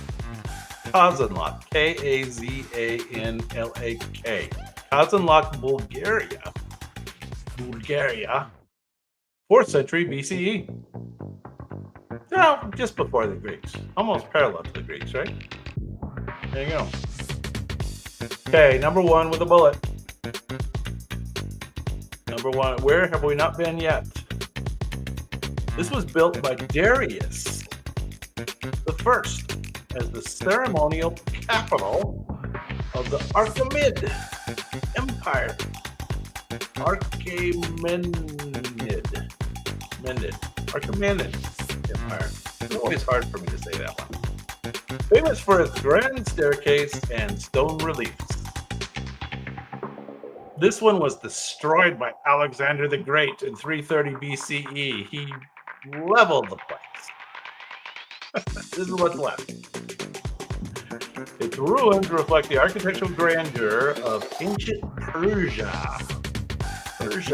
Kazanlak, Bulgaria, 4th century BCE. No, just before the Greeks. Almost parallel to the Greeks, right? There you go. Okay, number one with a bullet. Number one, where have we not been yet? This was built by Darius the First as the ceremonial capital of the Achaemenid Empire. Achaemenid Empire. It's always hard for me to say that one. Famous for its grand staircase and stone reliefs. This one was destroyed by Alexander the Great in 330 BCE. He leveled the place. This is what's left. Its ruins reflect the architectural grandeur of ancient Persia. This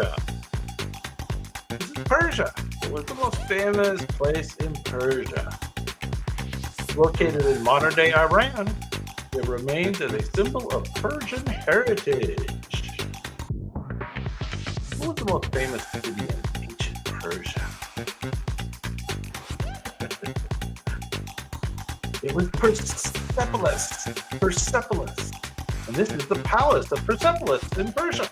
is Persia. It was the most famous place in Persia. Located in modern-day Iran, it remains as a symbol of Persian heritage. What was the most famous city in ancient Persia? It was Persepolis. And this is the palace of Persepolis in Persia.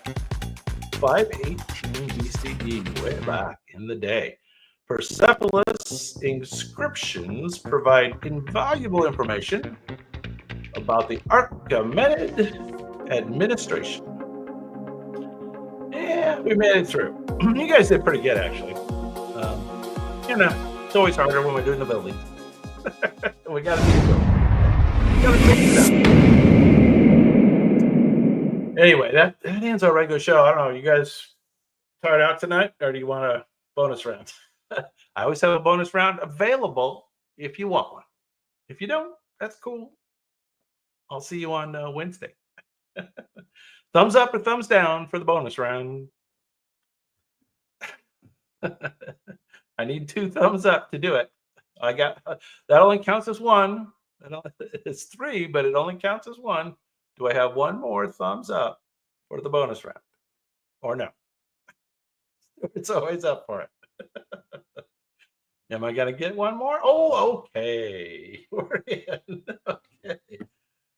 518 BCE, way back in the day. Persepolis inscriptions provide invaluable information about the Achaemenid administration. Yeah, we made it through. You guys did pretty good, actually. It's always harder when we're doing the building. We got to keep going. We got to take it down. Anyway, that ends our regular show. I don't know. You guys tired out tonight, or do you want a bonus round? I always have a bonus round available if you want one. If you don't, that's cool. I'll see you on Wednesday. Thumbs up or thumbs down for the bonus round. I need 2 thumbs up to do it. I got that only counts as 1. It's 3, but it only counts as 1. Do I have 1 more thumbs up for the bonus round, or no? It's always up for it. Am I gonna get 1 more? Oh, okay. We're in. Okay.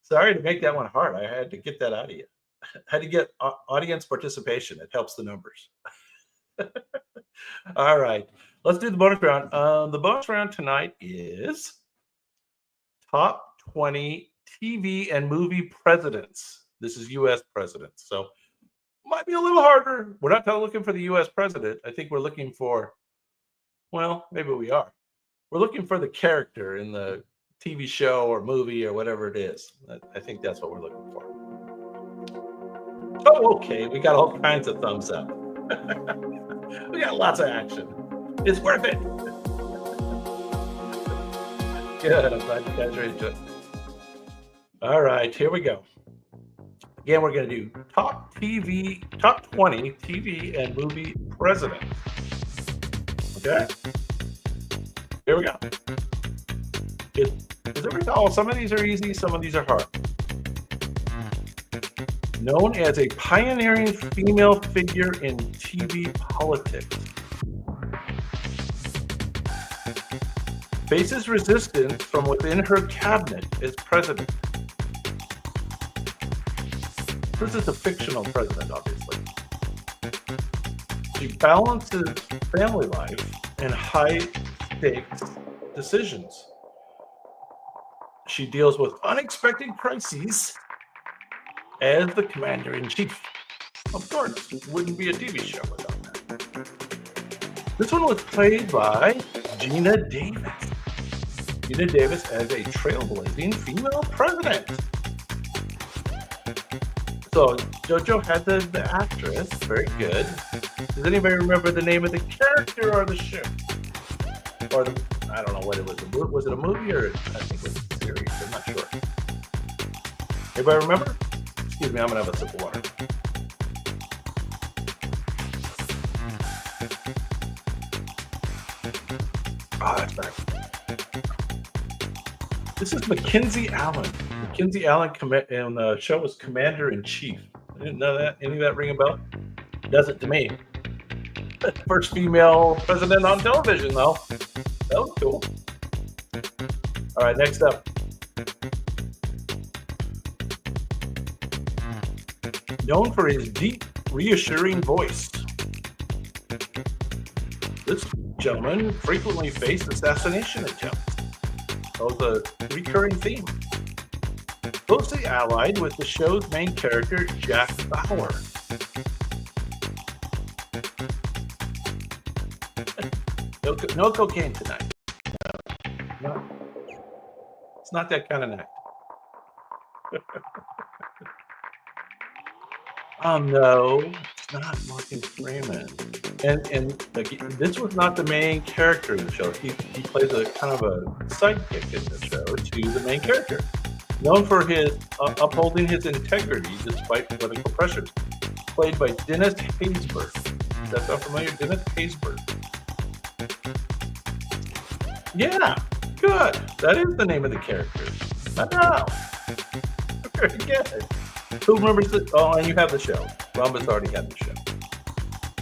Sorry to make that one hard. I had to get that out of you. I had to get audience participation. It helps the numbers. All right. Let's do the bonus round. The bonus round tonight is top 20 TV and movie presidents. This is U.S. presidents, so might be a little harder. We're not looking for the U.S. president. I think we're looking for, well, maybe we are. We're looking for the character in the TV show or movie or whatever it is. I think that's what we're looking for. Oh, okay. We got all kinds of thumbs up. We got lots of action. It's worth it. Good. I'm glad you guys are into it. All right, here we go. Again, we're going to do top 20 TV and movie presidents. Okay? Here we go. Some of these are easy, some of these are hard. Known as a pioneering female figure in TV politics. Faces resistance from within her cabinet as president. This is a fictional president, obviously. She balances family life and high-stakes decisions. She deals with unexpected crises as the commander-in-chief. Of course, it wouldn't be a TV show without that. This one was played by Geena Davis. Geena Davis as a trailblazing female president. So JoJo had the actress, very good. Does anybody remember the name of the character or the show? Or I don't know what it was. Was it a movie or I think it was a series? I'm not sure. Anybody remember? Excuse me, I'm gonna have a sip of water. Oh, that's better. This is Mackenzie Allen. Mackenzie Allen in the show was Commander-in-Chief. I didn't know that. Any of that ring a bell? Does it to me. First female president on television, though. That was cool. All right, next up. Known for his deep, reassuring voice. This gentleman frequently faced assassination attempts. That was a recurring theme. Closely allied with the show's main character, Jack Bauer. No cocaine tonight. No. It's not that kind of night. No, it's not Morgan Freeman. And this was not the main character in the show. He plays a kind of a sidekick in the show to the main character. Known for his upholding his integrity despite political pressures. Played by Dennis Haysbert. Does that sound familiar? Dennis Haysbert. Yeah, good. That is the name of the character. I know. Very good. Who remembers it? Oh, and you have the show. Rhombus already had the show.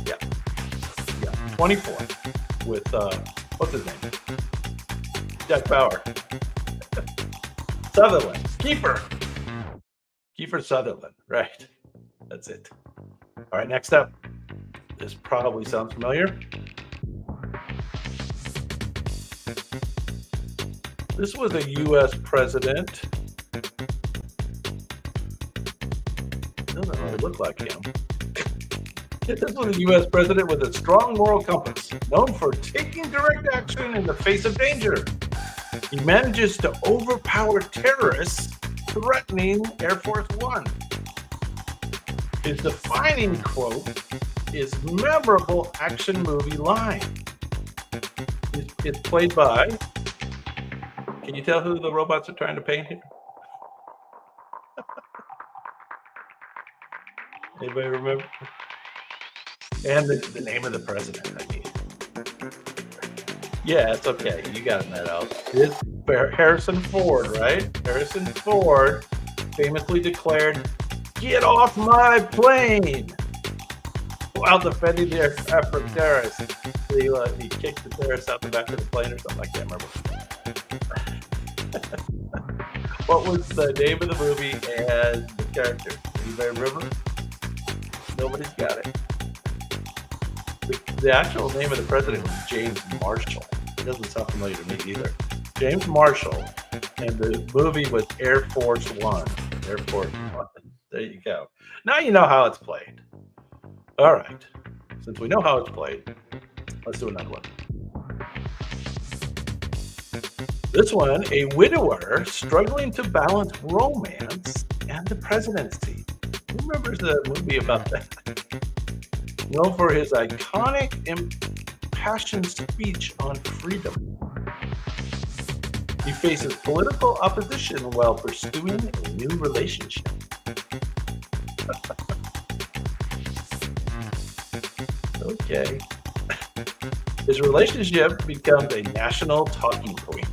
Yeah. 24 with what's his name? Jack Bauer. Sutherland. Kiefer Sutherland. Right. That's it. All right, next up. This probably sounds familiar. This was a U.S. president. Doesn't really look like him. This was a U.S. president with a strong moral compass, known for taking direct action in the face of danger. He manages to overpower terrorists threatening Air Force One. His defining quote is memorable action movie line. It's played by, can you tell who the robots are trying to paint here? Anybody remember? And the name of the president, I mean. Yeah, it's okay. You got that out. It's Harrison Ford, right? Harrison Ford famously declared, "Get off my plane!" while defending the aircraft from terrorists. He kicked the terrorists out the back of the plane or something. I can't remember. What was the name of the movie and the character? Anybody remember? Nobody's got it. The actual name of the president was James Marshall. It doesn't sound familiar to me either. James Marshall, and the movie was Air Force One. Air Force One. There you go. Now you know how it's played. All right. Since we know how it's played, let's do another one. This one, a widower struggling to balance romance and the presidency. Who remembers the movie about that? Known for his iconic impassioned speech on freedom. He faces political opposition while pursuing a new relationship. Okay. His relationship becomes a national talking point.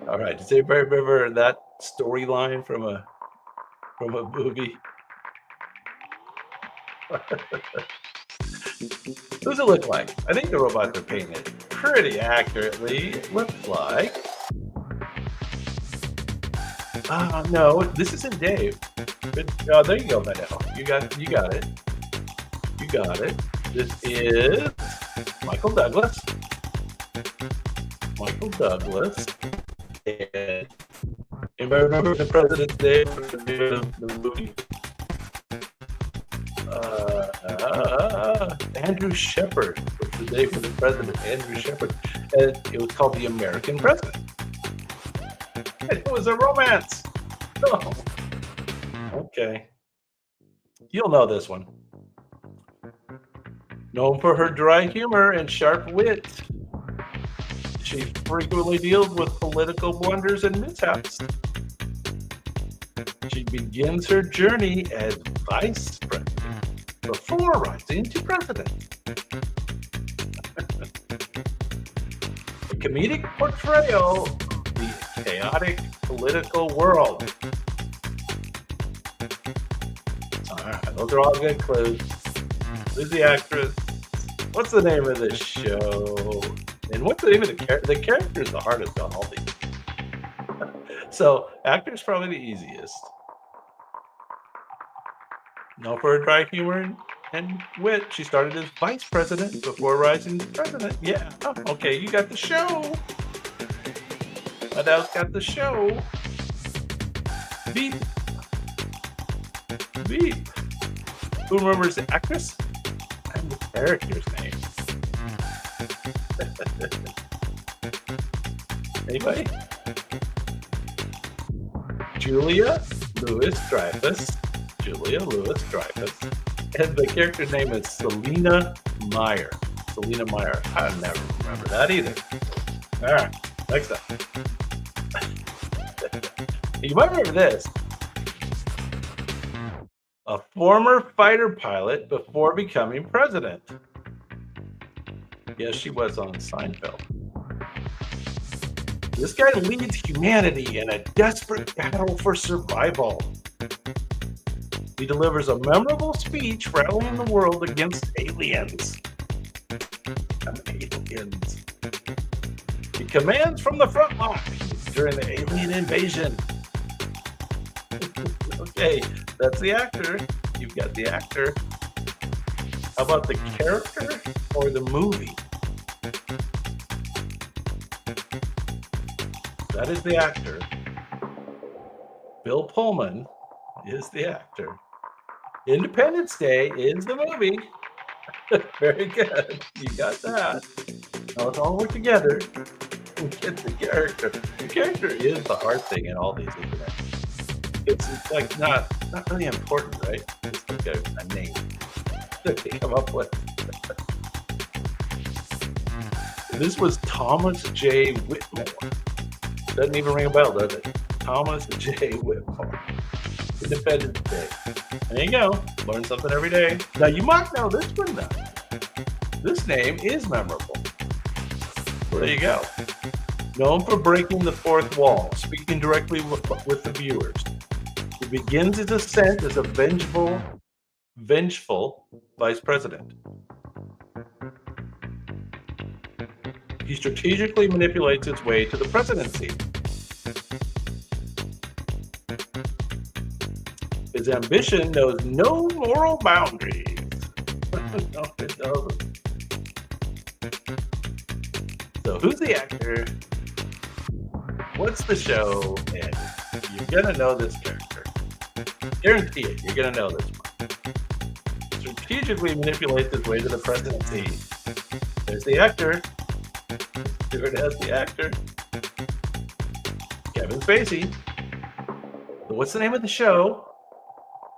All right. Does anybody remember that storyline from a movie? Who's it look like? I think the robots are painted pretty accurately. It looks like. No, this isn't Dave. Good. Oh, there you go, Vidal. You got it. You got it. This is Michael Douglas. And anybody remember the President's Day for the movie? Andrew Shepard was the day for the president. Andrew Shepard, and it was called The American President. And it was a romance. Oh. Okay, you'll know this one. Known for her dry humor and sharp wit, she frequently deals with political blunders and mishaps. She begins her journey as vice president before rising to president. A comedic portrayal of the chaotic political world. All right, those are all good clues. Who's the actress? What's the name of this show? And what's the name of the character? The character is the hardest on all these. So, actor's probably the easiest. Known for her dry humor and wit, she started as vice president before rising to president. Yeah. Oh, okay, you got the show. Adele's got the show. Beep. Beep. Who remembers the actress? And the character's name. Anybody? Julia Louis-Dreyfus. And the character's name is Selena Meyer. I never remember that either. All right, next up. You might remember this. A former fighter pilot before becoming president. Yes, she was on Seinfeld. This guy leads humanity in a desperate battle for survival. He delivers a memorable speech rallying the world against aliens. He commands from the front lines during the alien invasion. Okay, that's the actor. You've got the actor. How about the character or the movie? That is the actor. Bill Pullman is the actor. Independence Day is the movie. Very good. You got that. Now let's all work together and get the character. The character is the hard thing in all these, isn't it? It's like not really important, right? It's like a name that they come up with. This was Thomas J. Whitmore. Doesn't even ring a bell, does it? Thomas J. Whitmore. Independence Day. There you go. Learn something every day. Now you might know this one though. This name is memorable. There you go. Known for breaking the fourth wall, speaking directly with the viewers. He begins his ascent as a vengeful vice president. He strategically manipulates his way to the presidency. His ambition knows no moral boundaries. No, it tells us. So who's the actor? What's the show? And you're gonna know this character. Guarantee it, you're gonna know this one. Strategically manipulates his way to the presidency. There's the actor. Stewart has the actor. Kevin Spacey. So what's the name of the show?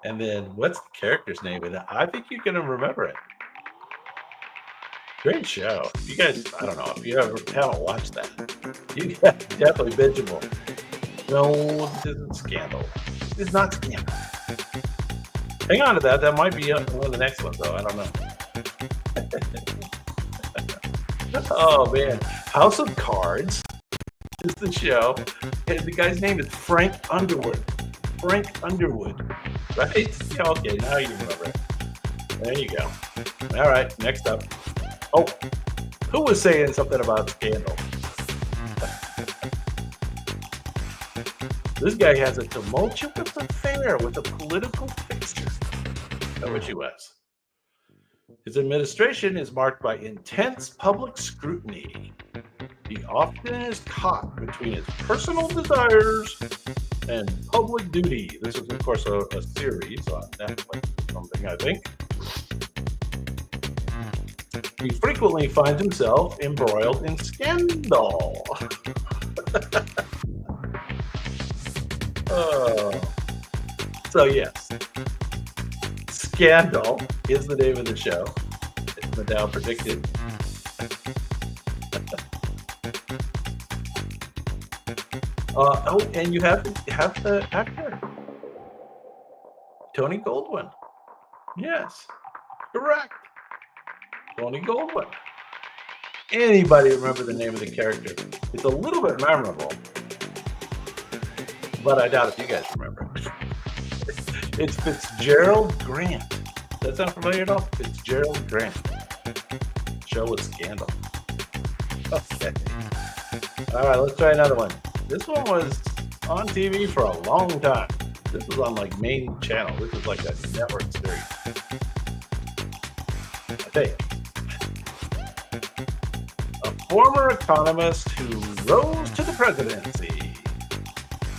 And then what's the character's name? And I think you're gonna remember it. Great show. You guys, I don't know if you ever haven't watched that. You definitely bingeable. No, this isn't Scandal. It's not Scandal. Hang on to that. That might be one of the next ones, though. I don't know. Oh man, House of Cards is the show, and the guy's name is Frank Underwood. Frank Underwood, right? Yeah. Okay, now you remember it. There you go. All right, next up. Oh, who was saying something about Scandal? This guy has a tumultuous affair with a political fixture of the U.S. His administration is marked by intense public scrutiny. He often is caught between his personal desires and public duty. This is, of course, a series on Netflix or something, I think. He frequently finds himself embroiled in scandal. So yes, Scandal is the name of the show. It's Madame predicted. Oh, and you have the actor, Tony Goldwyn. Yes, correct. Tony Goldwyn. Anybody remember the name of the character? It's a little bit memorable, but I doubt if you guys remember it. It's Fitzgerald Grant. Does that sound familiar at all? Fitzgerald Grant. Show with Scandal. Okay. All right, let's try another one. This one was on TV for a long time. This was on like main channel. This was like a network series, I think. A former economist who rose to the presidency.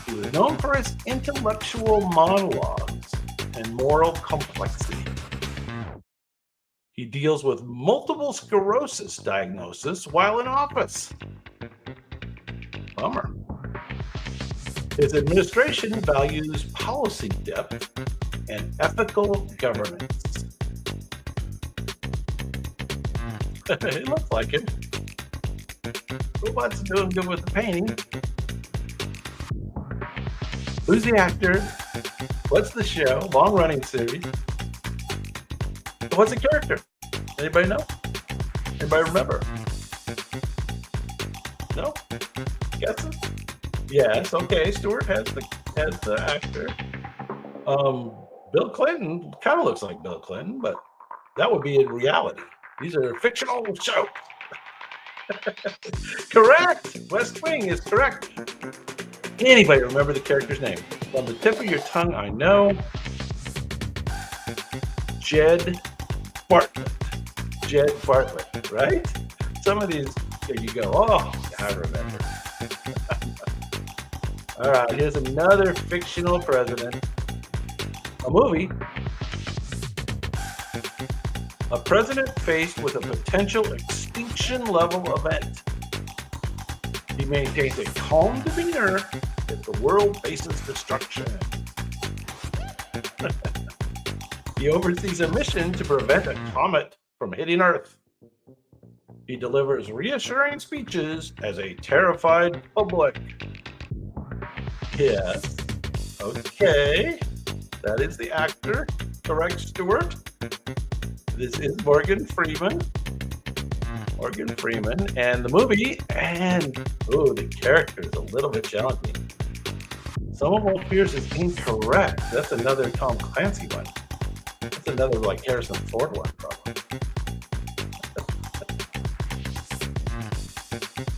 He was known for his intellectual monologues and moral complexity. He deals with multiple sclerosis diagnosis while in office. Bummer. His administration values policy depth and ethical governance. It looks like it. Robots doing good with the painting. Who's the actor? What's the show? Long-running series. What's the character? Anybody know? Anybody remember? No? Guessing? Yes. Okay. Stewart has the actor. Bill Clinton kind of looks like Bill Clinton, but that would be in reality. These are fictional shows. Correct. West Wing is correct. Anybody remember the character's name? On the tip of your tongue, I know. Jed Bartlett. Jed Bartlett, right? Some of these, there you go. Oh, I remember. All right, here's another fictional president. A movie. A president faced with a potential extinction level event. He maintains a calm demeanor as the world faces destruction. He oversees a mission to prevent a comet from hitting Earth. He delivers reassuring speeches as a terrified public. Yes. Okay. That is the actor. Correct, Stewart. This is Morgan Freeman. Morgan Freeman. And the movie, and the character is a little bit challenging. Some of Will Pierce is incorrect. That's another Tom Clancy one. That's another like Harrison Ford one, probably.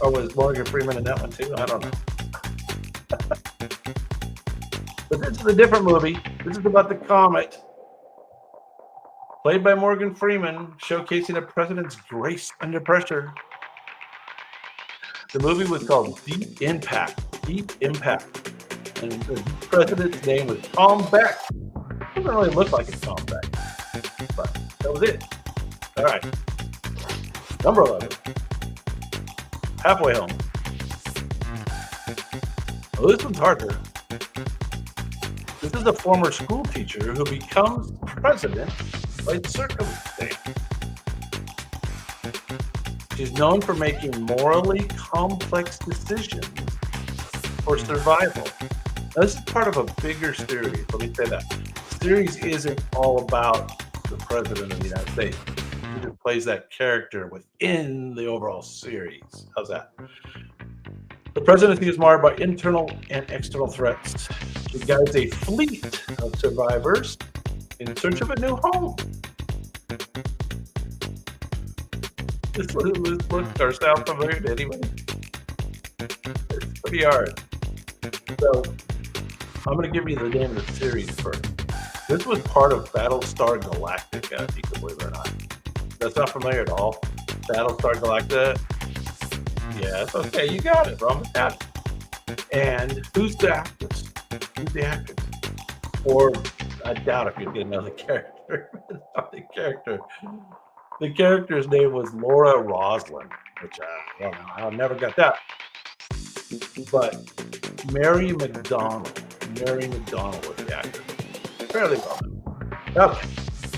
Or was Morgan Freeman in that one too? I don't know. But this is a different movie. This is about the comet. played by Morgan Freeman, showcasing a president's grace under pressure. The movie was called Deep Impact. Deep Impact. And the president's name was Tom Beck. Doesn't really look like a Tom Beck, but that was it. All right. Number 11. Halfway home. Well, this one's harder. This is a former school teacher who becomes president by circumstance. She's known for making morally complex decisions for survival. Now, this is part of a bigger series. Let me say that. The series isn't all about the president of the United States. She just plays that character within the overall series. How's that? The presidency is marred by internal and external threats. She guides a fleet of survivors in search of a new home. This look or sound familiar to anybody? It's pretty hard. So I'm going to give you the name of the series first. This was part of Battlestar Galactica, if you can believe it or not. That's not familiar at all. Battlestar Galactica. Yes, okay, you got it, Roman. Got it. And who's the actress? Who's the actress? Or I doubt if you're going to know the character. The character. The character's name was Laura Roslin, which I don't know. I never got that. But Mary McDonnell. Mary McDonnell was the actress. Fairly well known. Okay,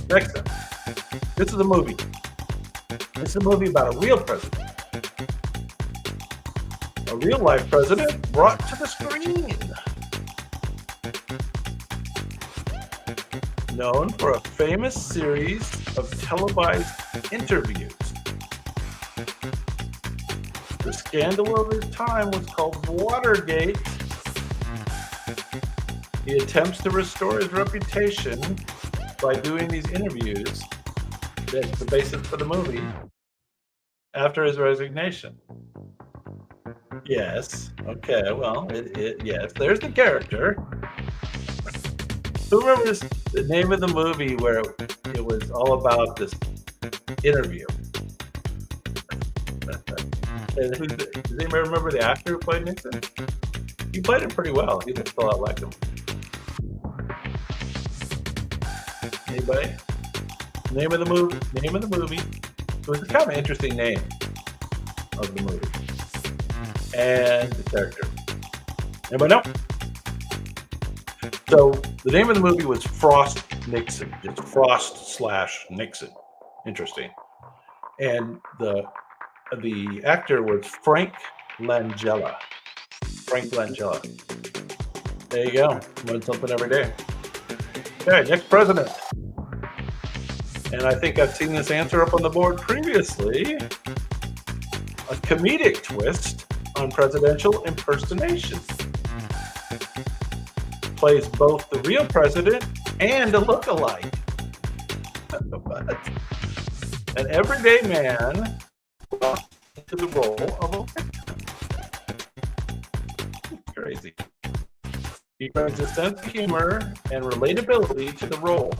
next up. This is a movie. This is a movie about a real president. A real life president brought to the screen. Known for a famous series of televised interviews. The scandal of his time was called Watergate. He attempts to restore his reputation by doing these interviews. That's the basis for the movie. After his resignation. Yes. Okay. Well, yes. There's the character. Who remembers the name of the movie where it was all about this interview? And does anybody remember the actor who played Nixon? He played him pretty well. He looked a lot like him. Anybody? Name of the movie. Name of the movie. It was a kind of an interesting name of the movie. And the character. Anybody know? So the name of the movie was Frost Nixon. It's Frost/Nixon. Interesting. And the actor was Frank Langella. Frank Langella. There you go. Learn something every day. Okay, next president. And I think I've seen this answer up on the board previously. A comedic twist on presidential impersonation. Plays both the real president and a look-alike. An everyday man into the role of a victim. Crazy. He brings a sense of humor and relatability to the role.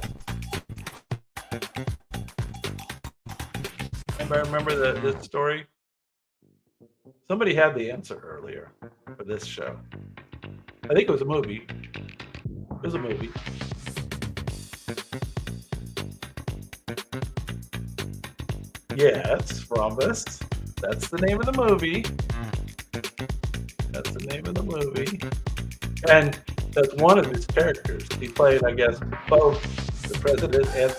Anybody remember this story? Somebody had the answer earlier for this show. I think it was a movie. It was a movie. Yes, Rhombus. That's the name of the movie. That's the name of the movie. And that's one of his characters. He played, I guess, both the president and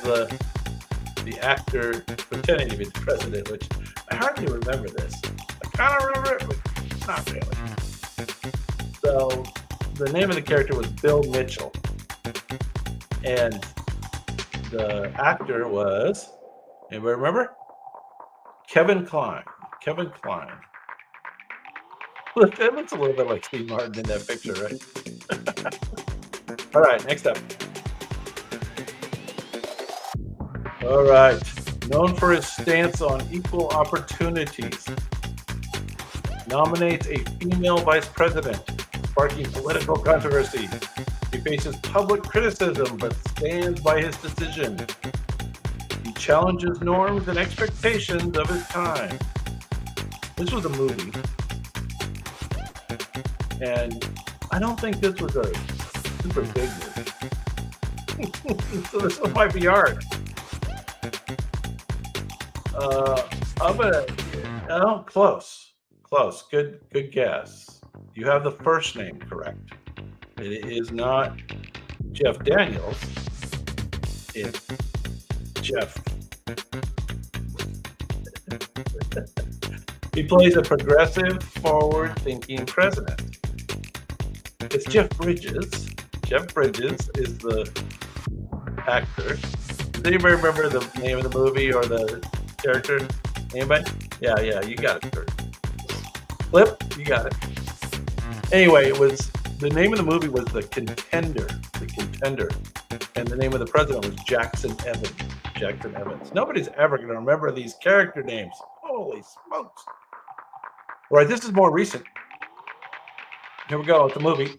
the actor pretending to be the president, which I hardly remember this. I kind of remember it, but not really. So the name of the character was Bill Mitchell. And the actor was, anybody remember? Kevin Kline. Kevin Kline. Look, that looks a little bit like Steve Martin in that picture, right? All right, next up. All right. Known for his stance on equal opportunities. Nominates a female vice president, sparking political controversy. He faces public criticism, but stands by his decision. challenges norms and expectations of his time. This was a movie, and I don't think this was a super big movie. So this one might be hard. I'm gonna. Oh, close. Good guess. You have the first name correct. It is not Jeff Daniels. It's Jeff. He plays a progressive, forward-thinking president. It's Jeff Bridges. Jeff Bridges is the actor. Does anybody remember the name of the movie or the character? Anybody? Yeah, you got it, sir. Flip, you got it. Anyway, the name of the movie was The Contender. The Contender. And the name of the president was Jackson Evans. Jackson Evans. Nobody's ever going to remember these character names. Holy smokes. All right, this is more recent. Here we go. It's a movie.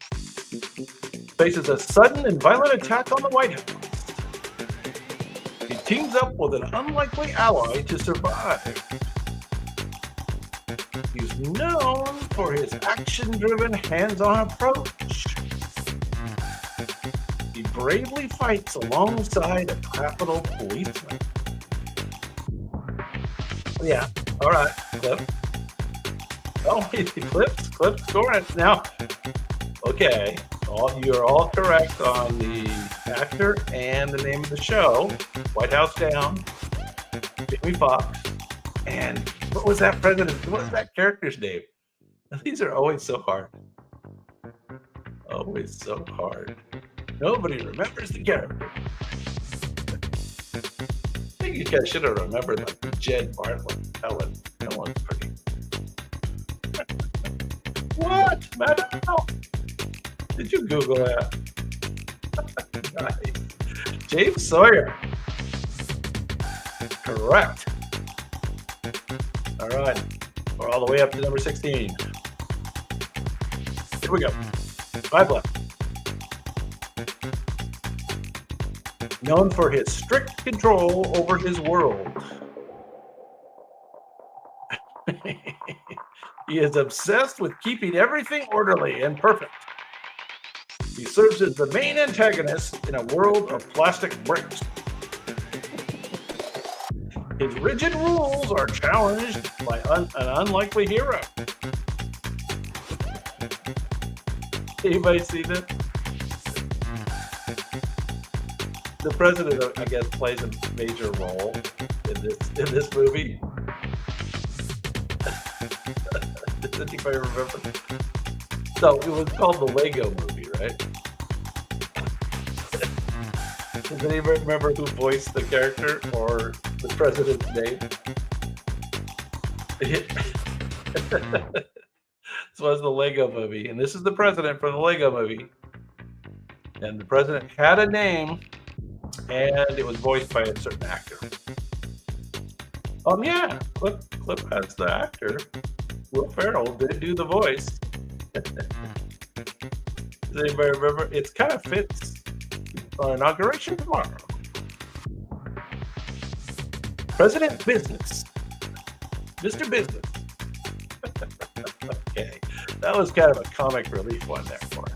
Faces a sudden and violent attack on the White House. He teams up with an unlikely ally to survive. He's known for his action-driven, hands-on approach. He bravely fights alongside a Capitol policeman. Yeah, all right, Cliff. Oh, he flips, scoring it. Now, okay, you're all correct on the actor and the name of the show. White House Down, Jamie Foxx, and what was that president? What was that character's name? These are always so hard. Always so hard. Nobody remembers the character. I think you guys should have remembered like Jed Bartlett. That one's pretty. What? Madam? Did you Google that? Nice. James Sawyer. Correct. All right. We're all the way up to number 16. Here we go. 5 left. Known for his strict control over his world. He is obsessed with keeping everything orderly and perfect. He serves as the main antagonist in a world of plastic bricks. His rigid rules are challenged by an unlikely hero. Anybody see this? The president, I guess, plays a major role in this movie. Does anybody remember? So it was called the Lego Movie, right? Does anybody remember who voiced the character or the president's name? This was the Lego Movie, and this is the president for the Lego Movie. And the president had a name, and it was voiced by a certain actor. Yeah, Clip has the actor. Will Ferrell did do the voice. Does anybody remember? It kind of fits our inauguration tomorrow. President Business. Mr. Business. Okay. That was kind of a comic relief one there for us.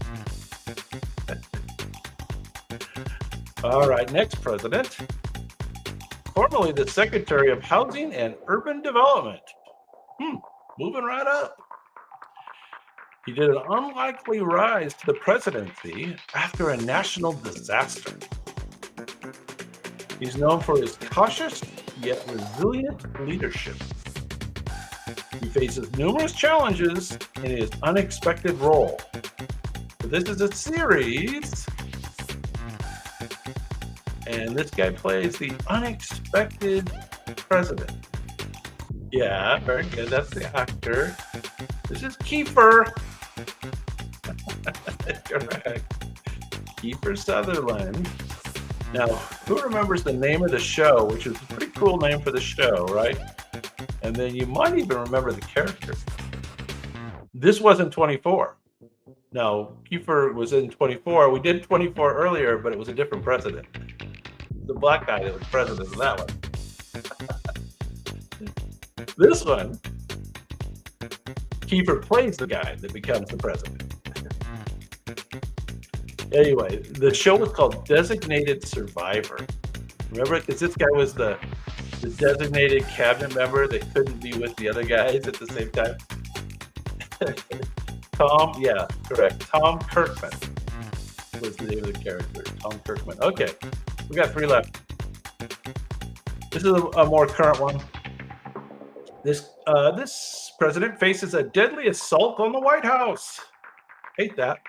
All right, next president. Formerly the Secretary of Housing and Urban Development. Moving right up. He did an unlikely rise to the presidency after a national disaster. He's known for his cautious yet resilient leadership. He faces numerous challenges in his unexpected role. But this is a series, and this guy plays the unexpected president. Yeah, very good. That's the actor. This is Kiefer. Correct. Kiefer Sutherland. Now, who remembers the name of the show, which is a pretty cool name for the show, right? And then you might even remember the character. This wasn't 24. No, Kiefer was in 24. We did 24 earlier, but it was a different president. The black guy that was president of that one. This one, Kiefer plays the guy that becomes the president. Anyway, the show was called Designated Survivor. Remember, because this guy was the designated cabinet member that couldn't be with the other guys at the same time. Yeah, correct. Tom Kirkman was the name of the character. Tom Kirkman. Okay, we got 3 left. This is a more current one. This president faces a deadly assault on the White House. Hate that.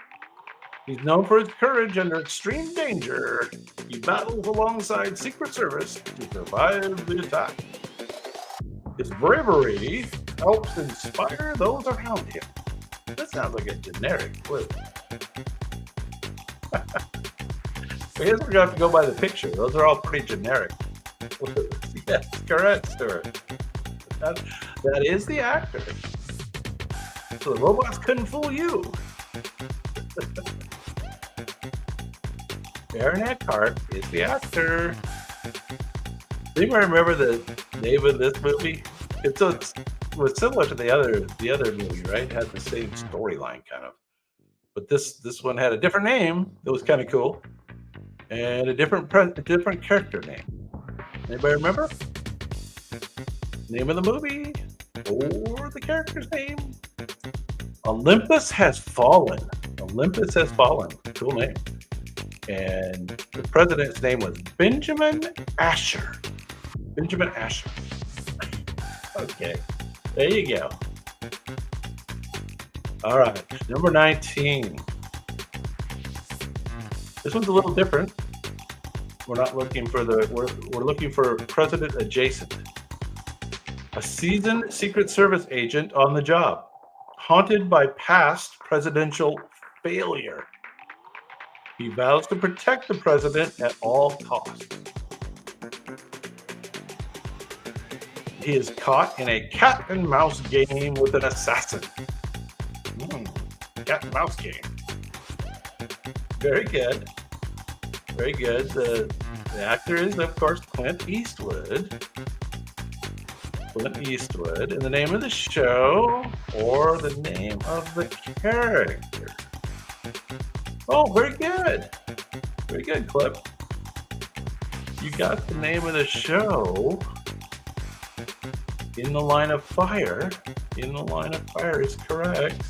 He's known for his courage under extreme danger. He battles alongside Secret Service to survive the attack. His bravery helps inspire those around him. That sounds like a generic clue. I guess we're going to have to go by the picture. Those are all pretty generic. Yes, correct, Stuart. That is the actor. So the robots couldn't fool you. Aaron Eckhart is the actor. Do you remember the name of this movie? It was similar to the other movie, right? It had the same storyline, kind of. But this one had a different name. That was kind of cool, and a different character name. Anybody remember? Name of the movie or the character's name? Olympus Has Fallen. Olympus Has Fallen. Cool name. And the president's name was Benjamin Asher. Benjamin Asher. Okay, there you go. All right, number 19. This one's a little different. We're not looking for we're looking for president adjacent. A seasoned Secret Service agent on the job, haunted by past presidential failure. He vows to protect the president at all costs. He is caught in a cat and mouse game with an assassin. Cat and mouse game. Very good. Very good. The actor is, of course, Clint Eastwood. Clint Eastwood. And the name of the show or the name of the character. Oh, very good. Very good, Clip. You got the name of the show. In the Line of Fire. In the Line of Fire is correct.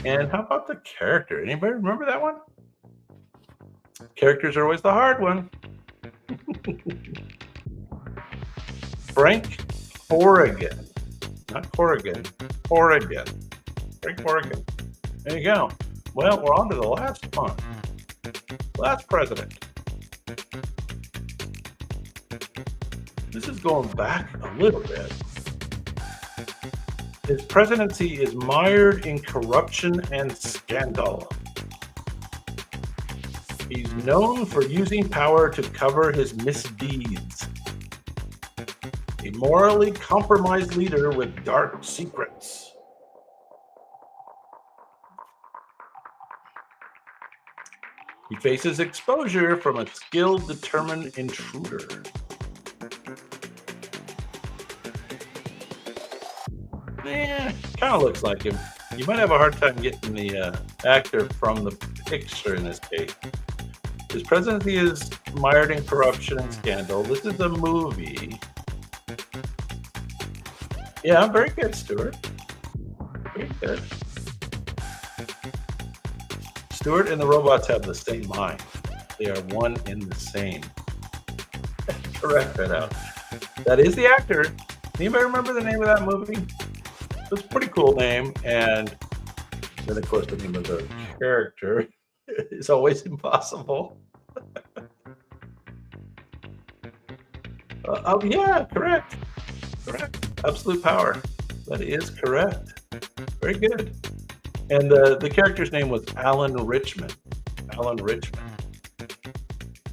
And how about the character? Anybody remember that one? Characters are always the hard one. Frank Horrigan. Not Corrigan. Horrigan. Frank Horrigan. There you go. Well, we're on to the last one. Last president. This is going back a little bit. His presidency is mired in corruption and scandal. He's known for using power to cover his misdeeds. A morally compromised leader with dark secrets. He faces exposure from a skilled, determined intruder. Kind of looks like him. You might have a hard time getting the actor from the picture in this case. His presidency is mired in corruption and scandal. This is a movie. Yeah, very good, Stuart. Very good. Stuart and the robots have the same mind. They are one and the same. Correct that out. That is the actor. Anybody remember the name of that movie? It's a pretty cool name. And then, of course, the name of the character is always impossible. Yeah, correct. Correct. Absolute Power. That is correct. Very good. And the character's name was Alan Richmond. Alan Richmond.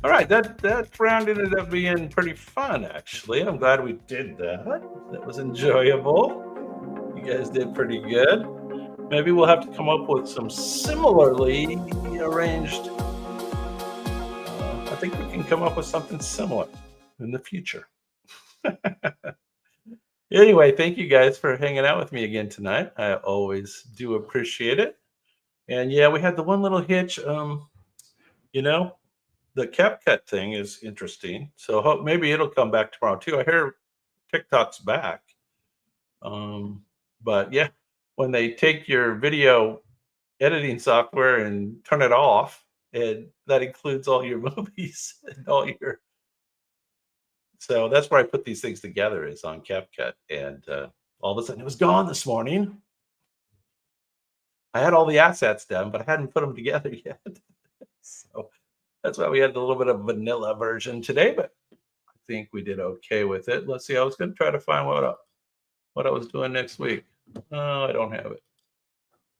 All right, that round ended up being pretty fun, actually. I'm glad we did that. That was enjoyable. You guys did pretty good. Maybe we'll have to come up with some similarly arranged. I think we can come up with something similar in the future. Anyway, thank you guys for hanging out with me again tonight. I always do appreciate it. And yeah, we had the one little hitch. You know, the CapCut thing is interesting. So maybe it'll come back tomorrow too. I hear TikTok's back. But yeah, when they take your video editing software and turn it off, and that includes all your movies and all your. So that's where I put these things together is on CapCut, and all of a sudden it was gone this morning. I had all the assets done, but I hadn't put them together yet. So that's why we had a little bit of vanilla version today, but I think we did okay with it. Let's see. I was going to try to find what I was doing next week. Oh, I don't have it.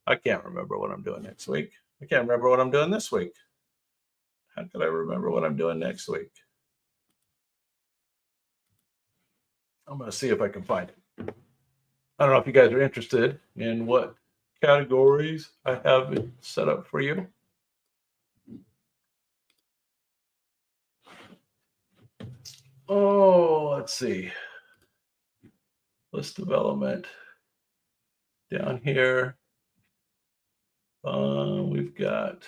I can't remember what I'm doing next week. I can't remember what I'm doing this week. How could I remember what I'm doing next week? I'm going to see if I can find it. I don't know if you guys are interested in what categories I have it set up for you. Oh, let's see. List development. Down here, we've got,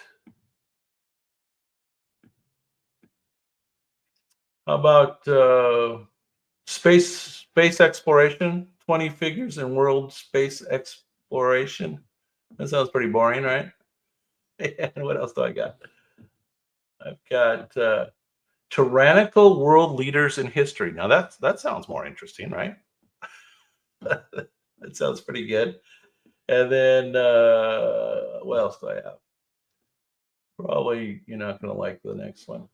how about space exploration, 20 figures in world space exploration. That sounds pretty boring, right? And what else do I got? I've got tyrannical world leaders in history. Now that sounds more interesting, right? That sounds pretty good. And then what else do I have? Probably you're not going to like the next one.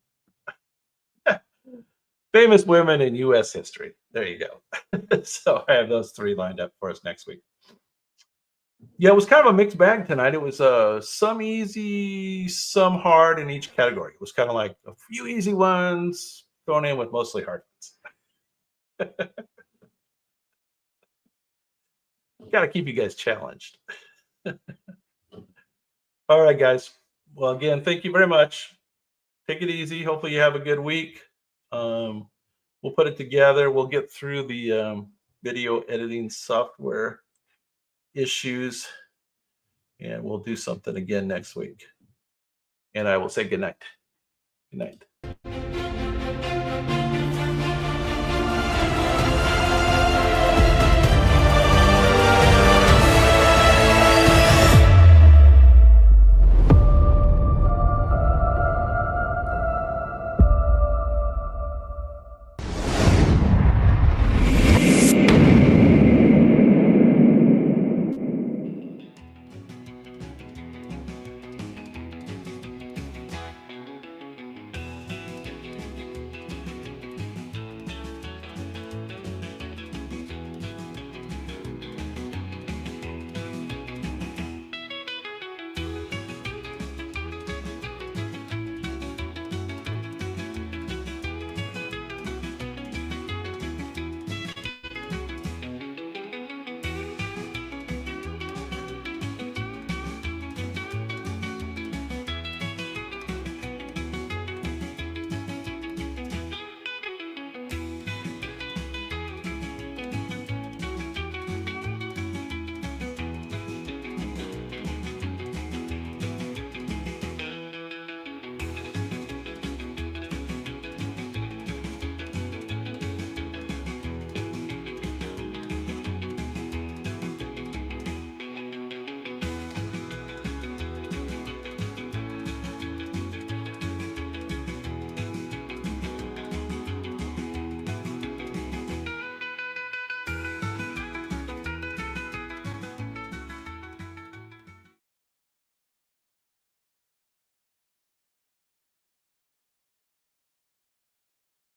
Famous women in U.S. history. There you go. So I have those three lined up for us next week. Yeah, it was kind of a mixed bag tonight. It was some easy, some hard in each category. It was kind of like a few easy ones thrown in with mostly hard ones. Got to keep you guys challenged. All right, guys. Well, again, thank you very much. Take it easy. Hopefully, you have a good week. We'll put it together. We'll get through the video editing software issues, and we'll do something again next week. And I will say good night. Good night.